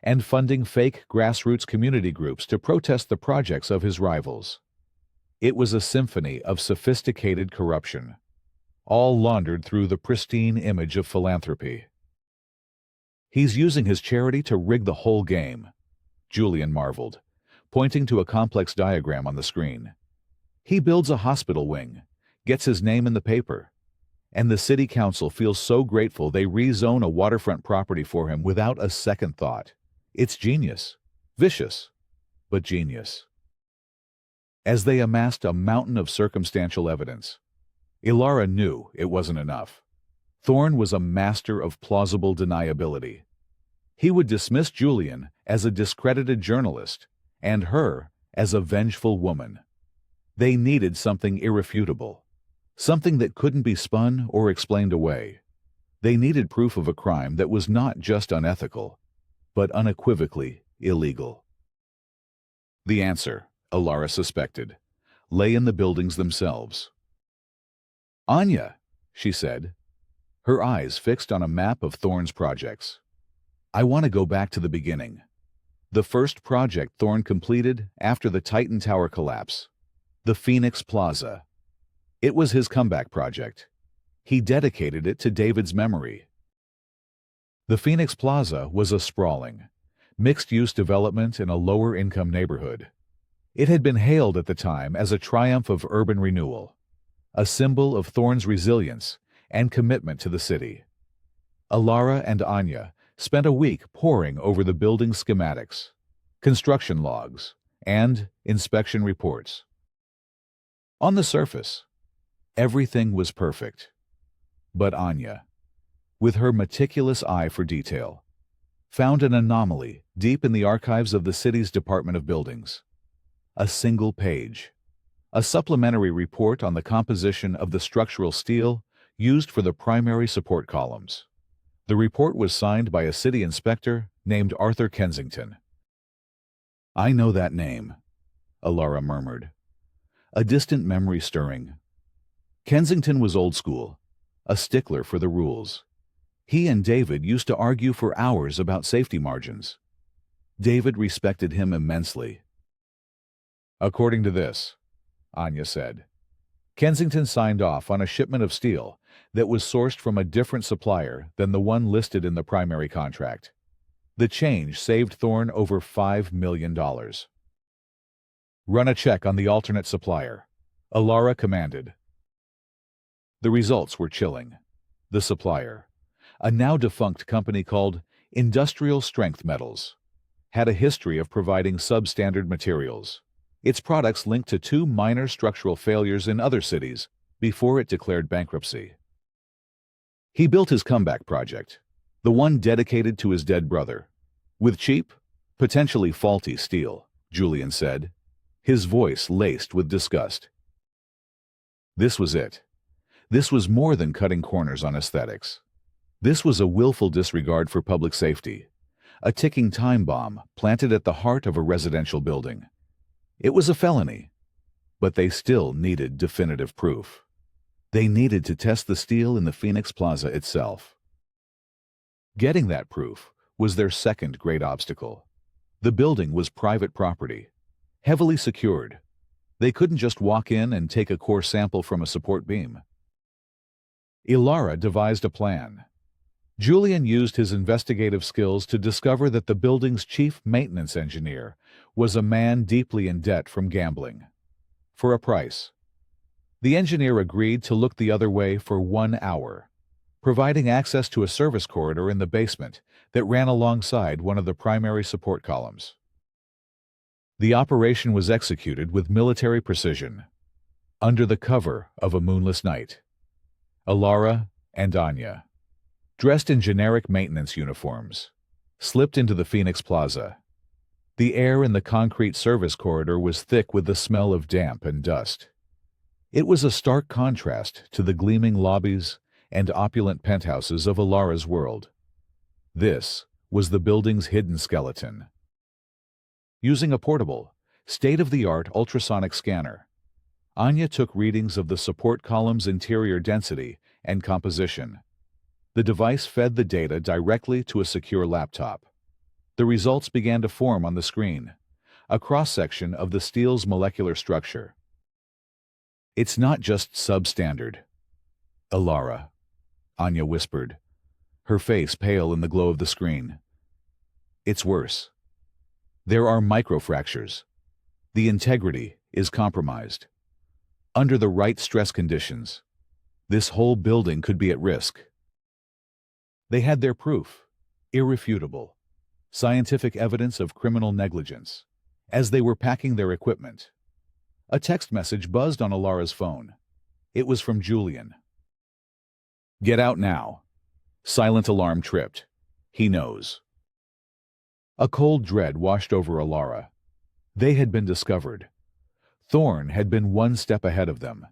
and funding fake grassroots community groups to protest the projects of his rivals. It was a symphony of sophisticated corruption, all laundered through the pristine image of philanthropy. "He's using his charity to rig the whole game," Julian marveled, pointing to a complex diagram on the screen. "He builds a hospital wing, gets his name in the paper, and the city council feels so grateful they rezone a waterfront property for him without a second thought. It's genius. Vicious, but genius." As they amassed a mountain of circumstantial evidence, Alara knew it wasn't enough. Thorne was a master of plausible deniability. He would dismiss Julian as a discredited journalist and her as a vengeful woman. They needed something irrefutable, something that couldn't be spun or explained away. They needed proof of a crime that was not just unethical, but unequivocally illegal. The answer, Alara suspected, lay in the buildings themselves. "Anya," she said, her eyes fixed on a map of Thorne's projects. "I want to go back to the beginning. The first project Thorne completed after the Titan Tower collapse. The Phoenix Plaza. It was his comeback project. He dedicated it to David's memory." The Phoenix Plaza was a sprawling, mixed-use development in a lower-income neighborhood. It had been hailed at the time as a triumph of urban renewal, a symbol of Thorne's resilience and commitment to the city. Alara and Anya spent a week poring over the building schematics, construction logs, and inspection reports. On the surface, everything was perfect. But Anya, with her meticulous eye for detail, found an anomaly deep in the archives of the city's Department of Buildings. A single page, a supplementary report on the composition of the structural steel used for the primary support columns. The report was signed by a city inspector named Arthur Kensington. "I know that name," Alara murmured, a distant memory stirring. Kensington was old school, a stickler for the rules. He and David used to argue for hours about safety margins. David respected him immensely. "According to this," Anya said, Kensington signed off on a shipment of steel that was sourced from a different supplier than the one listed in the primary contract. The change saved Thorne over $5 million. "Run a check on the alternate supplier," Alara commanded. The results were chilling. The supplier, a now-defunct company called Industrial Strength Metals, had a history of providing substandard materials. Its products linked to 2 minor structural failures in other cities before it declared bankruptcy. He built his comeback project, the one dedicated to his dead brother, with cheap, potentially faulty steel, Julian said, his voice laced with disgust. This was it. This was more than cutting corners on aesthetics. This was a willful disregard for public safety, a ticking time bomb planted at the heart of a residential building. It was a felony, but they still needed definitive proof. They needed to test the steel in the Phoenix Plaza itself. Getting that proof was their second great obstacle. The building was private property, heavily secured. They couldn't just walk in and take a core sample from a support beam. Alara devised a plan. Julian used his investigative skills to discover that the building's chief maintenance engineer was a man deeply in debt from gambling. For a price, the engineer agreed to look the other way for 1 hour, providing access to a service corridor in the basement that ran alongside one of the primary support columns. The operation was executed with military precision, under the cover of a moonless night. Alara and Anya, dressed in generic maintenance uniforms, slipped into the Phoenix Plaza. The air in the concrete service corridor was thick with the smell of damp and dust. It was a stark contrast to the gleaming lobbies and opulent penthouses of Alara's world. This was the building's hidden skeleton. Using a portable, state-of-the-art ultrasonic scanner, Anya took readings of the support column's interior density and composition. The device fed the data directly to a secure laptop. The results began to form on the screen, a cross-section of the steel's molecular structure. "It's not just substandard, Alara," Anya whispered, her face pale in the glow of the screen. "It's worse. There are microfractures. The integrity is compromised. Under the right stress conditions, this whole building could be at risk." They had their proof, irrefutable, scientific evidence of criminal negligence. As they were packing their equipment, a text message buzzed on Alara's phone. It was from Julian. "Get out now." Silent alarm tripped. "He knows." A cold dread washed over Alara. They had been discovered. Thorn had been one step ahead of them.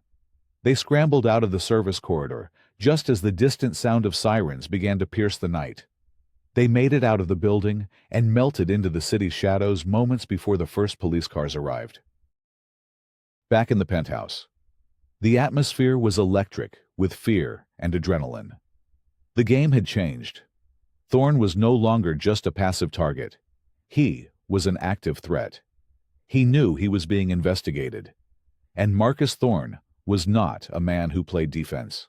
They scrambled out of the service corridor, just as the distant sound of sirens began to pierce the night. They made it out of the building and melted into the city's shadows moments before the first police cars arrived. Back in the penthouse, the atmosphere was electric with fear and adrenaline. The game had changed. Thorn was no longer just a passive target. He was an active threat. He knew he was being investigated. And Marcus Thorn was not a man who played defense.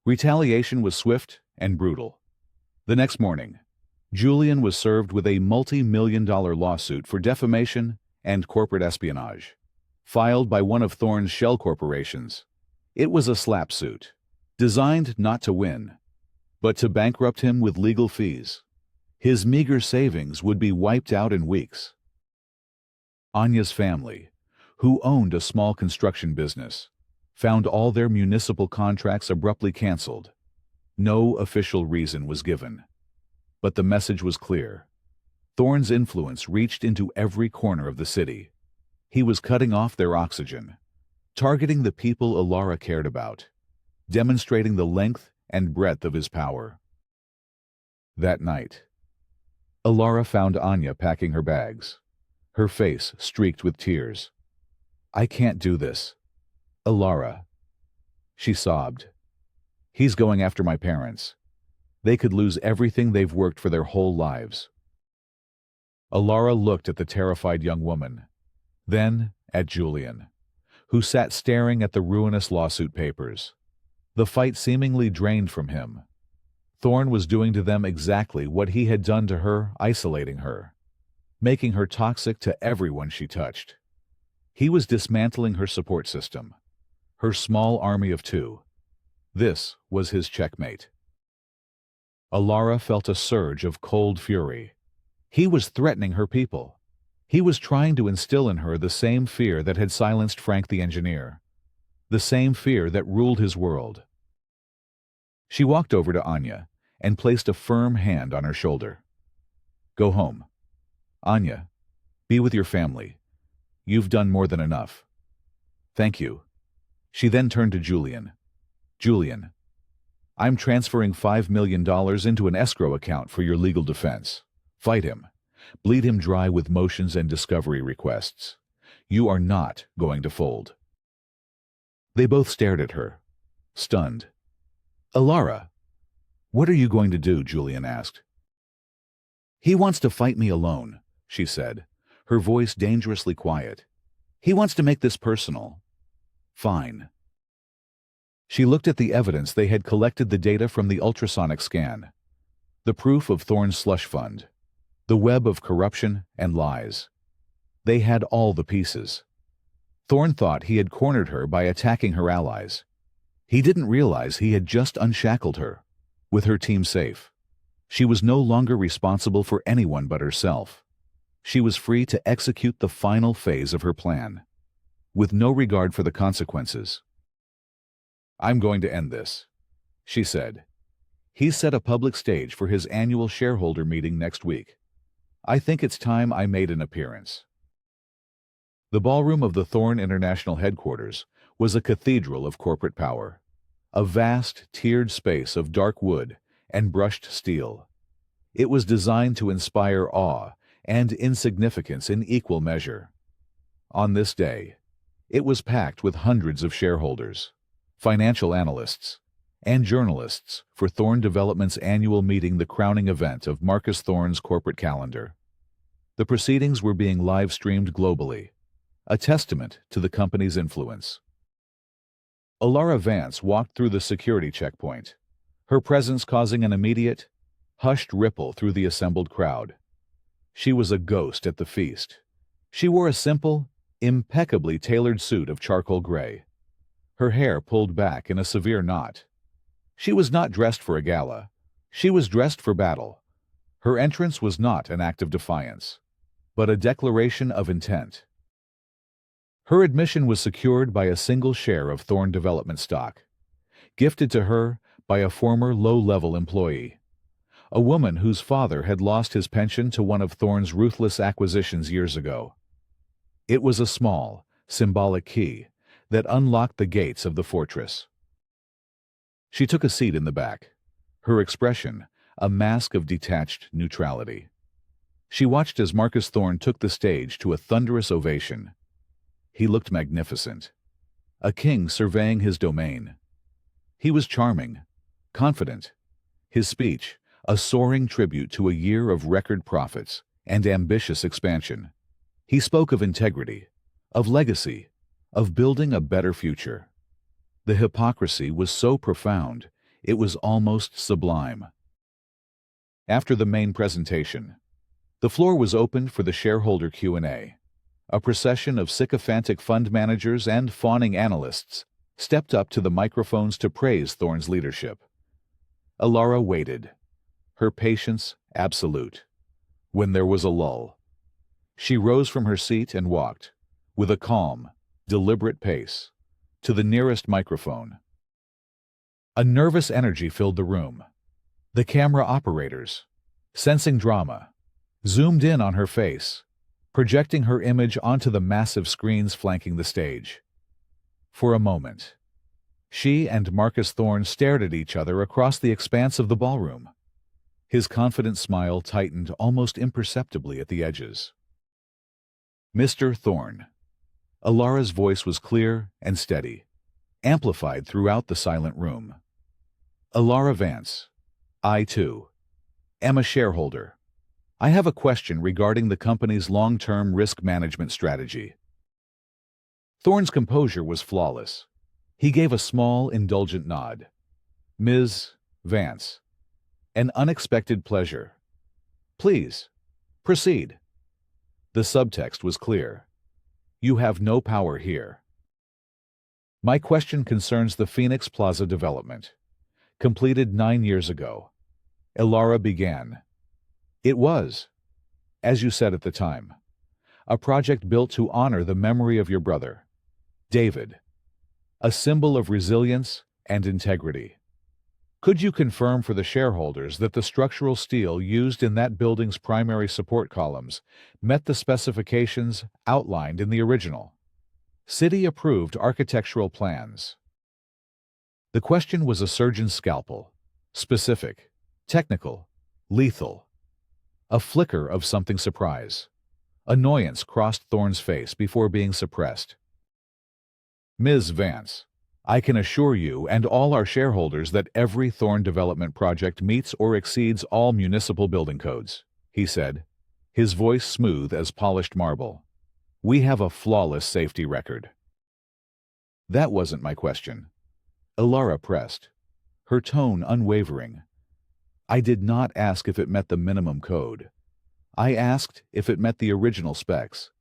Retaliation was swift and brutal. The next morning, Julian was served with a multi-million-dollar lawsuit for defamation and corporate espionage, filed by one of Thorn's shell corporations. It was a slap suit, designed not to win, but to bankrupt him with legal fees. His meager savings would be wiped out in weeks. Anya's family, who owned a small construction business, found all their municipal contracts abruptly canceled. No official reason was given. But the message was clear. Thorn's influence reached into every corner of the city. He was cutting off their oxygen, targeting the people Alara cared about, demonstrating the length and breadth of his power. That night, Alara found Anya packing her bags, her face streaked with tears. "I can't do this. Alara," she sobbed. "He's going after my parents. They could lose everything they've worked for their whole lives." Alara looked at the terrified young woman, then at Julian, who sat staring at the ruinous lawsuit papers. The fight seemingly drained from him. Thorn was doing to them exactly what he had done to her, isolating her, making her toxic to everyone she touched. He was dismantling her support system, her small army of two. This was his checkmate. Alara felt a surge of cold fury. He was threatening her people. He was trying to instill in her the same fear that had silenced Frank the engineer, the same fear that ruled his world. She walked over to Anya and placed a firm hand on her shoulder. "Go home. Anya, be with your family. You've done more than enough." "Thank you." She then turned to Julian. "Julian, I'm transferring $5 million into an escrow account for your legal defense. Fight him. Bleed him dry with motions and discovery requests. You are not going to fold." They both stared at her, stunned. "Alara, what are you going to do?" Julian asked. "He wants to fight me alone," she said, her voice dangerously quiet. "He wants to make this personal." "Fine." She looked at the evidence. They had collected the data from the ultrasonic scan, the proof of Thorn's slush fund, the web of corruption and lies. They had all the pieces. Thorn thought he had cornered her by attacking her allies. He didn't realize he had just unshackled her. With her team safe, she was no longer responsible for anyone but herself. She was free to execute the final phase of her plan, with no regard for the consequences. "I'm going to end this," she said. "He's set a public stage for his annual shareholder meeting next week. I think it's time I made an appearance." The ballroom of the Thorn International headquarters was a cathedral of corporate power, a vast, tiered space of dark wood and brushed steel. It was designed to inspire awe and insignificance in equal measure. On this day, it was packed with hundreds of shareholders, financial analysts, and journalists for Thorn Development's annual meeting, the crowning event of Marcus Thorn's corporate calendar. The proceedings were being live-streamed globally, a testament to the company's influence. Alara Vance walked through the security checkpoint, her presence causing an immediate, hushed ripple through the assembled crowd. She was a ghost at the feast. She wore a simple, impeccably tailored suit of charcoal gray, her hair pulled back in a severe knot. She was not dressed for a gala. She was dressed for battle. Her entrance was not an act of defiance, but a declaration of intent. Her admission was secured by a single share of Thorn Development stock, gifted to her by a former low-level employee. a woman whose father had lost his pension to one of Thorne's ruthless acquisitions years ago. It was a small, symbolic key that unlocked the gates of the fortress. She took a seat in the back, her expression a mask of detached neutrality. She watched as Marcus Thorne took the stage to a thunderous ovation. He looked magnificent, a king surveying his domain. He was charming, confident, his speech a soaring tribute to a year of record profits and ambitious expansion. He spoke of integrity, of legacy, of building a better future. The hypocrisy was so profound, it was almost sublime. After the main presentation, the floor was opened for the shareholder Q&A. A procession of sycophantic fund managers and fawning analysts stepped up to the microphones to praise Thorne's leadership. Alara waited, her patience absolute. When there was a lull, she rose from her seat and walked, with a calm, deliberate pace, to the nearest microphone. A nervous energy filled the room. The camera operators, sensing drama, zoomed in on her face, projecting her image onto the massive screens flanking the stage. For a moment, she and Marcus Thorne stared at each other across the expanse of the ballroom. His confident smile tightened almost imperceptibly at the edges. "Mr. Thorne." Alara's voice was clear and steady, amplified throughout the silent room. "Alara Vance, I, too, am a shareholder. I have a question regarding the company's long-term risk management strategy." Thorne's composure was flawless. He gave a small, indulgent nod. "Ms. Vance, an unexpected pleasure. Please, proceed." The subtext was clear. "You have no power here." "My question concerns the Phoenix Plaza development, completed 9 years ago," Alara began. "It was, as you said at the time, a project built to honor the memory of your brother, David, a symbol of resilience and integrity. Could you confirm for the shareholders that the structural steel used in that building's primary support columns met the specifications outlined in the original, city-approved architectural plans?" The question was a surgeon's scalpel, specific, technical, lethal. A flicker of something surprise. Annoyance crossed Thorne's face before being suppressed. "Ms. Vance, I can assure you and all our shareholders that every Thorne development project meets or exceeds all municipal building codes," he said, his voice smooth as polished marble. "We have a flawless safety record." "That wasn't my question," Alara pressed, her tone unwavering. "I did not ask if it met the minimum code. I asked if it met the original specs,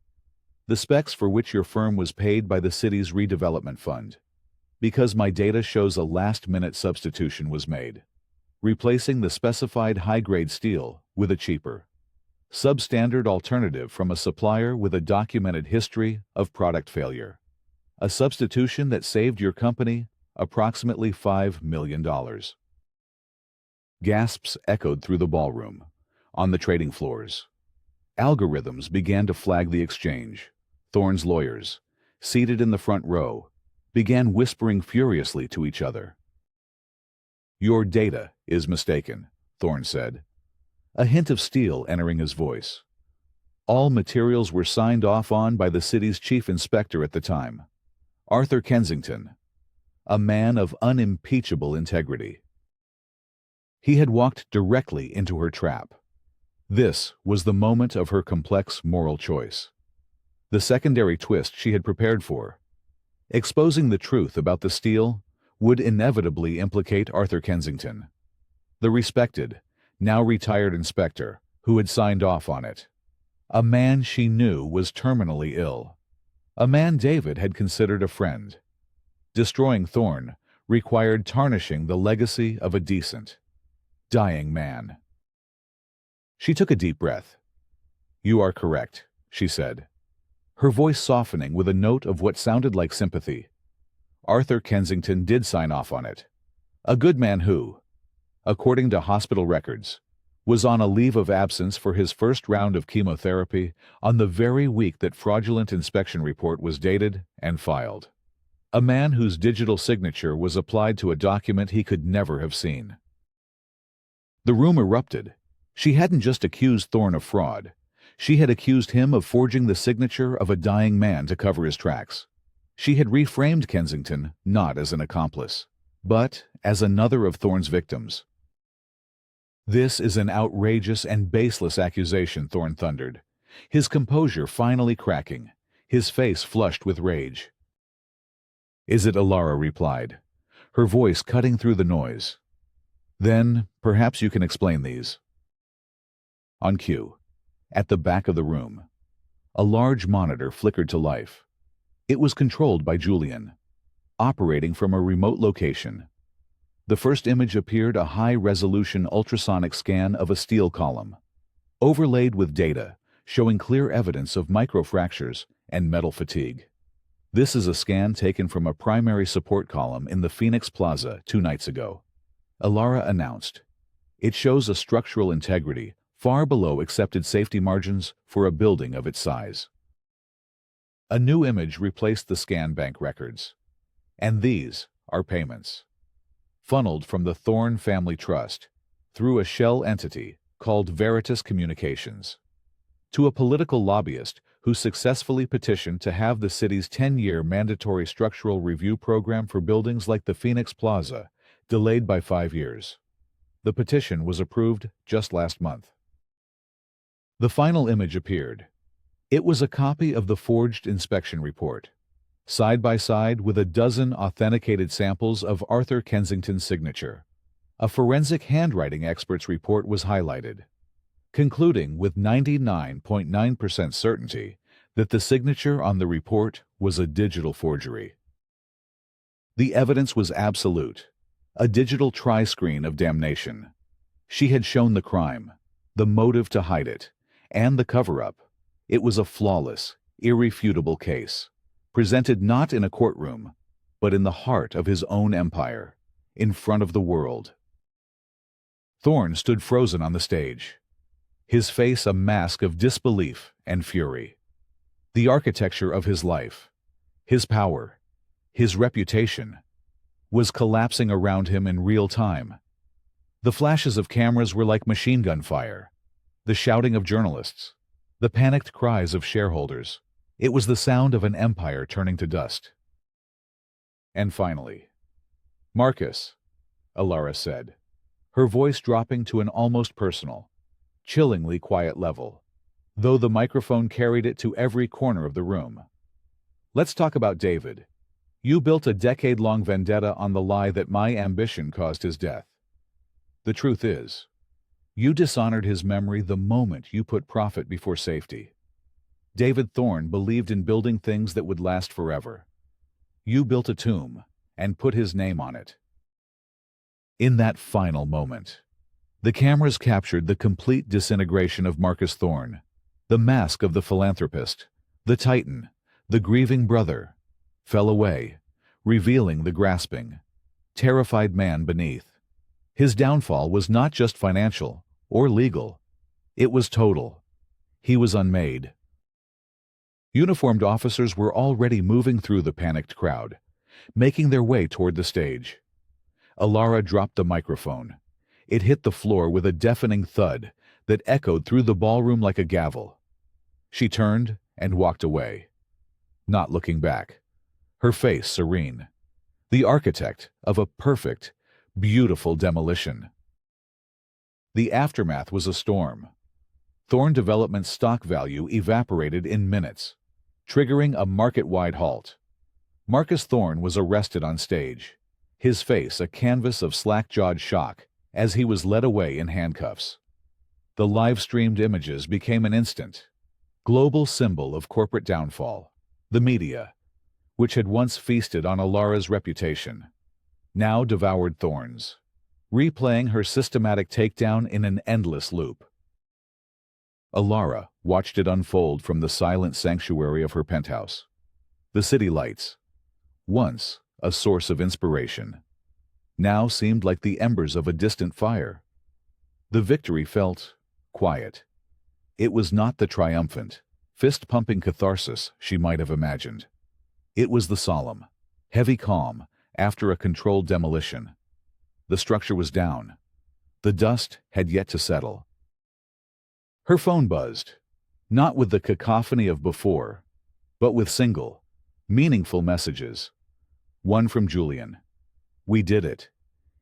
the specs for which your firm was paid by the city's redevelopment fund, because my data shows a last-minute substitution was made, replacing the specified high-grade steel with a cheaper, substandard alternative from a supplier with a documented history of product failure, a substitution that saved your company approximately $5 million. Gasps echoed through the ballroom, on the trading floors. Algorithms began to flag the exchange. Thorne's lawyers, seated in the front row, began whispering furiously to each other. "Your data is mistaken," Thorne said, a hint of steel entering his voice. "All materials were signed off on by the city's chief inspector at the time, Arthur Kensington, a man of unimpeachable integrity. He had walked directly into her trap. This was the moment of her complex moral choice. The secondary twist she had prepared for. Exposing the truth about the steel would inevitably implicate Arthur Kensington, the respected, now retired inspector who had signed off on it. A man she knew was terminally ill. A man David had considered a friend. Destroying Thorne required tarnishing the legacy of a decent, dying man. She took a deep breath. "You are correct," she said, her voice softening with a note of what sounded like sympathy. "Arthur Kensington did sign off on it. A good man who, according to hospital records, was on a leave of absence for his first round of chemotherapy on the very week that fraudulent inspection report was dated and filed. A man whose digital signature was applied to a document he could never have seen. The room erupted. She hadn't just accused Thorne of fraud. She had accused him of forging the signature of a dying man to cover his tracks. She had reframed Kensington not as an accomplice, but as another of Thorne's victims. "This is an outrageous and baseless accusation," Thorne thundered, his composure finally cracking, his face flushed with rage. "Is it?" Alara replied, her voice cutting through the noise. "Then, perhaps you can explain these." On cue, at the back of the room, a large monitor flickered to life. It was controlled by Julian, operating from a remote location. The first image appeared, a high-resolution ultrasonic scan of a steel column, overlaid with data showing clear evidence of microfractures and metal fatigue. "This is a scan taken from a primary support column in the Phoenix Plaza 2 nights ago," Alara announced. "It shows a structural integrity far below accepted safety margins for a building of its size." A new image replaced the scan bank records. And these are payments, funneled from the Thorne Family Trust through a shell entity called Veritas Communications to a political lobbyist who successfully petitioned to have the city's 10-year mandatory structural review program for buildings like the Phoenix Plaza delayed by 5 years. The petition was approved just last month. The final image appeared. It was a copy of the forged inspection report, side by side with a dozen authenticated samples of Arthur Kensington's signature. A forensic handwriting expert's report was highlighted, concluding with 99.9% certainty that the signature on the report was a digital forgery. The evidence was absolute, a digital tri-screen of damnation. She had shown the crime, the motive to hide it, and the cover-up. It was a flawless, irrefutable case, presented not in a courtroom, but in the heart of his own empire, in front of the world. Thorne stood frozen on the stage, his face a mask of disbelief and fury. The architecture of his life, his power, his reputation, was collapsing around him in real time. The flashes of cameras were like machine gun fire, the shouting of journalists, the panicked cries of shareholders. It was the sound of an empire turning to dust. And finally, "Marcus," Alara said, her voice dropping to an almost personal, chillingly quiet level, though the microphone carried it to every corner of the room. "Let's talk about David. You built a decade-long vendetta on the lie that my ambition caused his death. The truth is, you dishonored his memory the moment you put profit before safety. David Thorne believed in building things that would last forever. You built a tomb and put his name on it." In that final moment, the cameras captured the complete disintegration of Marcus Thorne, the mask of the philanthropist, the titan, the grieving brother, fell away, revealing the grasping, terrified man beneath. His downfall was not just financial or legal. It was total. He was unmade. Uniformed officers were already moving through the panicked crowd, making their way toward the stage. Alara dropped the microphone. It hit the floor with a deafening thud that echoed through the ballroom like a gavel. She turned and walked away, not looking back, her face serene, the architect of a perfect, beautiful demolition. The aftermath was a storm. Thorne Development's stock value evaporated in minutes, triggering a market-wide halt. Marcus Thorne was arrested on stage, his face a canvas of slack-jawed shock as he was led away in handcuffs. The live-streamed images became an instant, global symbol of corporate downfall. The media, which had once feasted on Alara's reputation, now devoured Thorne's, replaying her systematic takedown in an endless loop. Alara watched it unfold from the silent sanctuary of her penthouse. The city lights, once a source of inspiration, now seemed like the embers of a distant fire. The victory felt quiet. It was not the triumphant, fist-pumping catharsis she might have imagined. It was the solemn, heavy calm after a controlled demolition. The structure was down. The dust had yet to settle. Her phone buzzed, not with the cacophony of before, but with single, meaningful messages. One from Julian. "We did it.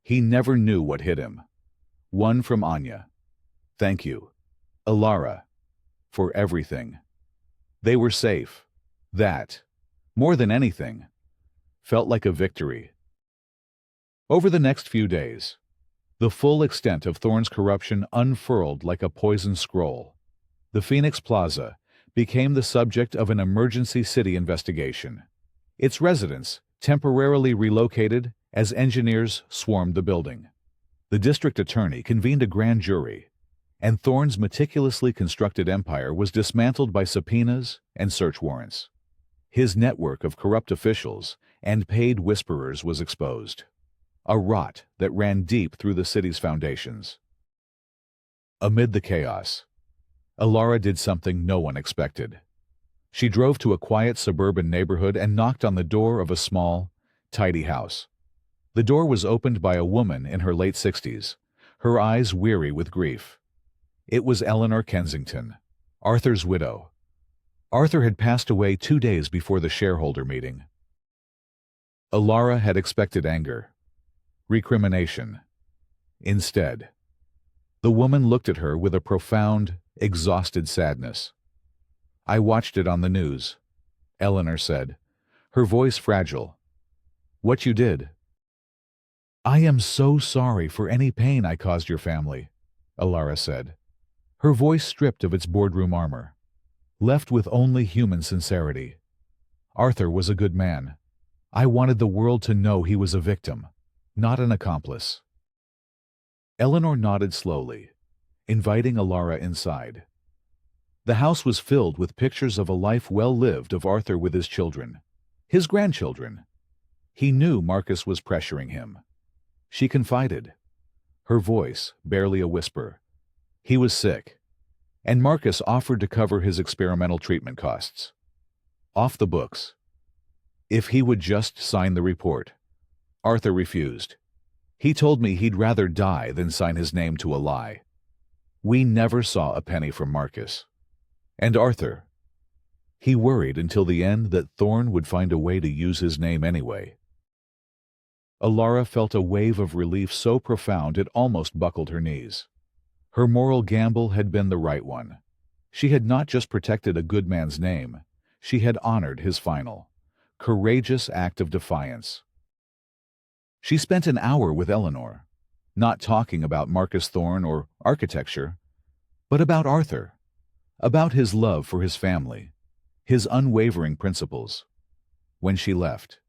He never knew what hit him." One from Anya. "Thank you, Alara, for everything." They were safe. That, more than anything, felt like a victory. Over the next few days, the full extent of Thorne's corruption unfurled like a poisoned scroll. The Phoenix Plaza became the subject of an emergency city investigation. Its residents temporarily relocated as engineers swarmed the building. The district attorney convened a grand jury, and Thorne's meticulously constructed empire was dismantled by subpoenas and search warrants. His network of corrupt officials and paid whisperers was exposed, a rot that ran deep through the city's foundations. Amid the chaos, Alara did something no one expected. She drove to a quiet suburban neighborhood and knocked on the door of a small, tidy house. The door was opened by a woman in her late 60s, her eyes weary with grief. It was Eleanor Kensington, Arthur's widow. Arthur had passed away 2 days before the shareholder meeting. Alara had expected anger, recrimination. Instead, the woman looked at her with a profound, exhausted sadness. "I watched it on the news," Eleanor said, her voice fragile. "What you did." "I am so sorry for any pain I caused your family," Alara said, her voice stripped of its boardroom armor, left with only human sincerity. "Arthur was a good man. I wanted the world to know he was a victim, not an accomplice." Eleanor nodded slowly, inviting Alara inside. The house was filled with pictures of a life well lived of Arthur with his children, his grandchildren. He knew Marcus was pressuring him. She confided, her voice barely a whisper. He was sick, and Marcus offered to cover his experimental treatment costs. Off the books. If he would just sign the report. Arthur refused. He told me he'd rather die than sign his name to a lie. We never saw a penny from Marcus. And Arthur. He worried until the end that Thorne would find a way to use his name anyway. Alara felt a wave of relief so profound it almost buckled her knees. Her moral gamble had been the right one. She had not just protected a good man's name, she had honored his final, courageous act of defiance. She spent an hour with Eleanor, not talking about Marcus Thorne or architecture, but about Arthur, about his love for his family, his unwavering principles. When she left,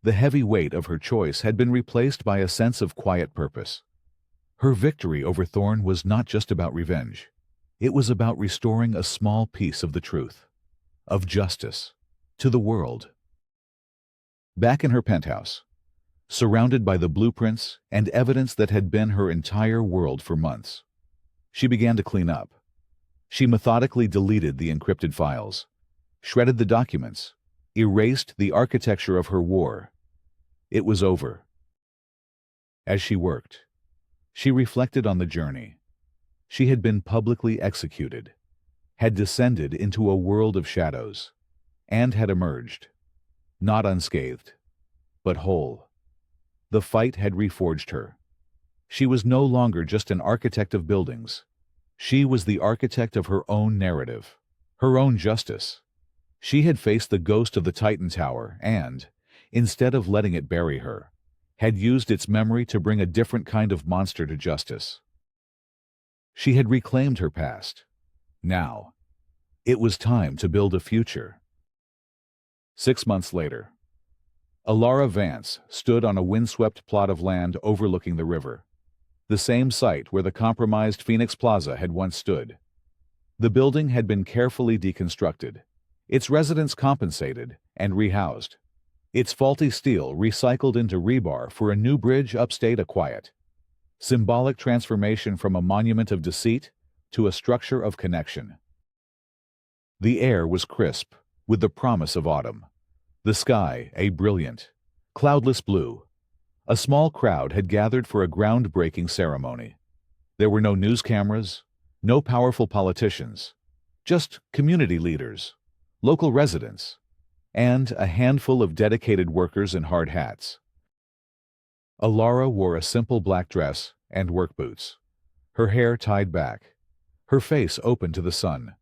the heavy weight of her choice had been replaced by a sense of quiet purpose. Her victory over Thorne was not just about revenge. It was about restoring a small piece of the truth, of justice, to the world. Back in her penthouse, surrounded by the blueprints and evidence that had been her entire world for months, she began to clean up. She methodically deleted the encrypted files, shredded the documents, erased the architecture of her war. It was over. As she worked, she reflected on the journey. She had been publicly executed, had descended into a world of shadows, and had emerged, not unscathed, but whole. The fight had reforged her. She was no longer just an architect of buildings. She was the architect of her own narrative, her own justice. She had faced the ghost of the Titan Tower and, instead of letting it bury her, had used its memory to bring a different kind of monster to justice. She had reclaimed her past. Now, it was time to build a future. 6 months later, Alara Vance stood on a windswept plot of land overlooking the river, the same site where the compromised Phoenix Plaza had once stood. The building had been carefully deconstructed, its residents compensated and rehoused, its faulty steel recycled into rebar for a new bridge upstate a quiet, symbolic transformation from a monument of deceit to a structure of connection. The air was crisp, with the promise of autumn. The sky a brilliant, cloudless blue. A small crowd had gathered for a groundbreaking ceremony. There were no news cameras, no powerful politicians, just community leaders, local residents, and a handful of dedicated workers in hard hats. Alara wore a simple black dress and work boots, her hair tied back, her face open to the sun.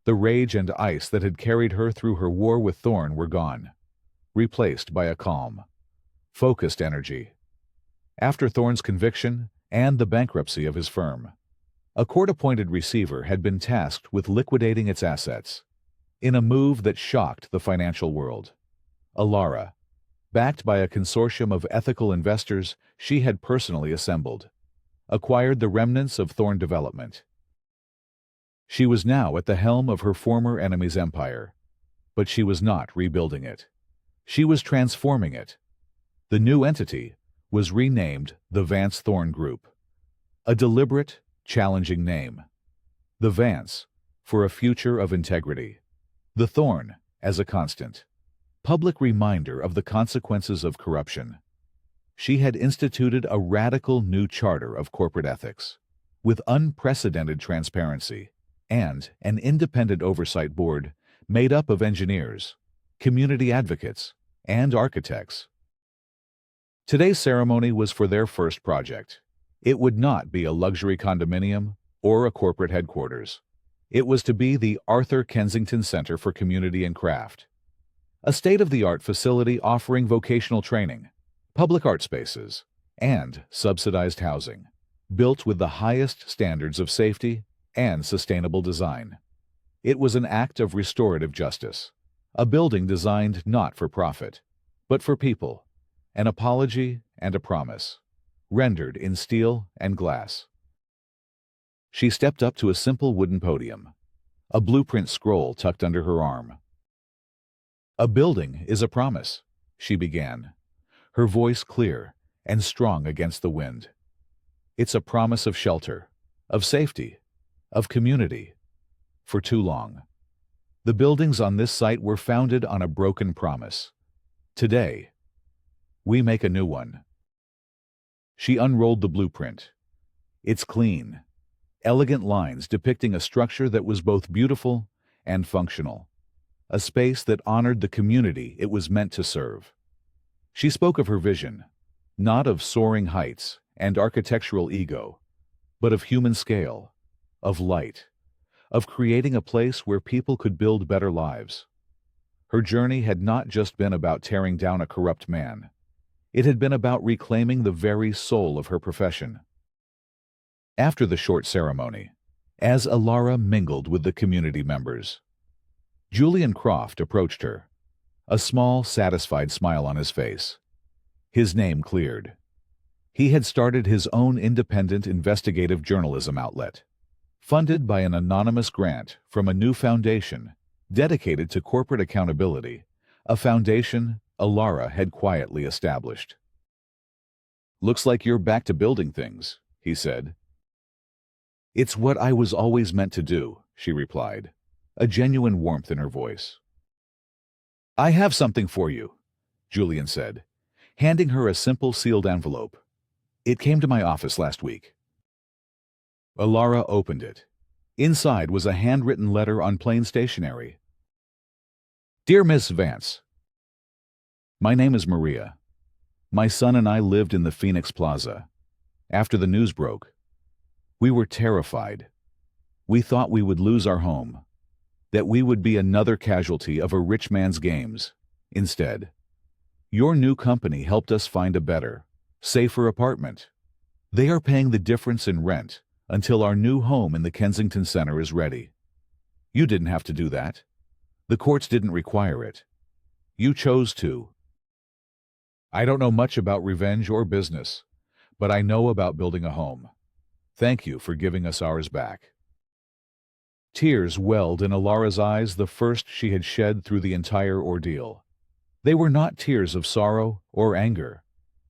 The rage and ice that had carried her through her war with Thorn were gone, replaced by a calm, focused energy. After Thorn's conviction and the bankruptcy of his firm, a court-appointed receiver had been tasked with liquidating its assets, in a move that shocked the financial world. Alara, backed by a consortium of ethical investors she had personally assembled, acquired the remnants of Thorn Development. She was now at the helm of her former enemy's empire, but she was not rebuilding it. She was transforming it. The new entity was renamed the Vance Thorn Group, a deliberate, challenging name. The Vance, for a future of integrity. The Thorn, as a constant, public reminder of the consequences of corruption. She had instituted a radical new charter of corporate ethics, with unprecedented transparency, and an independent oversight board made up of engineers, community advocates, and architects. Today's ceremony was for their first project. It would not be a luxury condominium or a corporate headquarters. It was to be the Arthur Kensington Center for Community and Craft, a state-of-the-art facility offering vocational training, public art spaces, and subsidized housing, built with the highest standards of safety and sustainable design. It was an act of restorative justice, a building designed not for profit, but for people, an apology and a promise, rendered in steel and glass. She stepped up to a simple wooden podium, a blueprint scroll tucked under her arm. "A building is a promise," she began, her voice clear and strong against the wind. "It's a promise of shelter, of safety, of community. For too long, the buildings on this site were founded on a broken promise. Today, we make a new one." She unrolled the blueprint. Its clean, elegant lines depicting a structure that was both beautiful and functional, a space that honored the community it was meant to serve. She spoke of her vision, not of soaring heights and architectural ego, but of human scale, of light, of creating a place where people could build better lives. Her journey had not just been about tearing down a corrupt man. It had been about reclaiming the very soul of her profession. After the short ceremony, as Alara mingled with the community members, Julian Croft approached her, a small, satisfied smile on his face. His name cleared. He had started his own independent investigative journalism outlet, funded by an anonymous grant from a new foundation dedicated to corporate accountability, a foundation Alara had quietly established. "Looks like you're back to building things," he said. "It's what I was always meant to do," she replied, a genuine warmth in her voice. "I have something for you," Julian said, handing her a simple sealed envelope. "It came to my office last week." Alara opened it. Inside was a handwritten letter on plain stationery. "Dear Miss Vance, my name is Maria. My son and I lived in the Phoenix Plaza. After the news broke, we were terrified. We thought we would lose our home, that we would be another casualty of a rich man's games. Instead, your new company helped us find a better, safer apartment. They are paying the difference in rent until our new home in the Kensington Center is ready. You didn't have to do that. The courts didn't require it. You chose to. I don't know much about revenge or business, but I know about building a home. Thank you for giving us ours back." Tears welled in Alara's eyes, the first she had shed through the entire ordeal. They were not tears of sorrow or anger,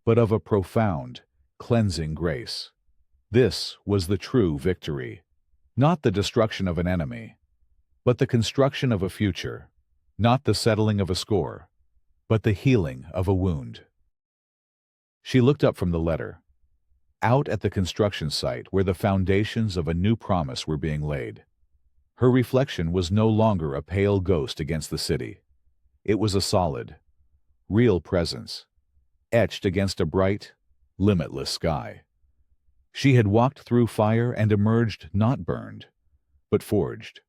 but of a profound, cleansing grace. This was the true victory. Not the destruction of an enemy, but the construction of a future. Not the settling of a score, but the healing of a wound. She looked up from the letter. Out at the construction site where the foundations of a new promise were being laid. Her reflection was no longer a pale ghost against the city. It was a solid, real presence, etched against a bright, limitless sky. She had walked through fire and emerged not burned, but forged.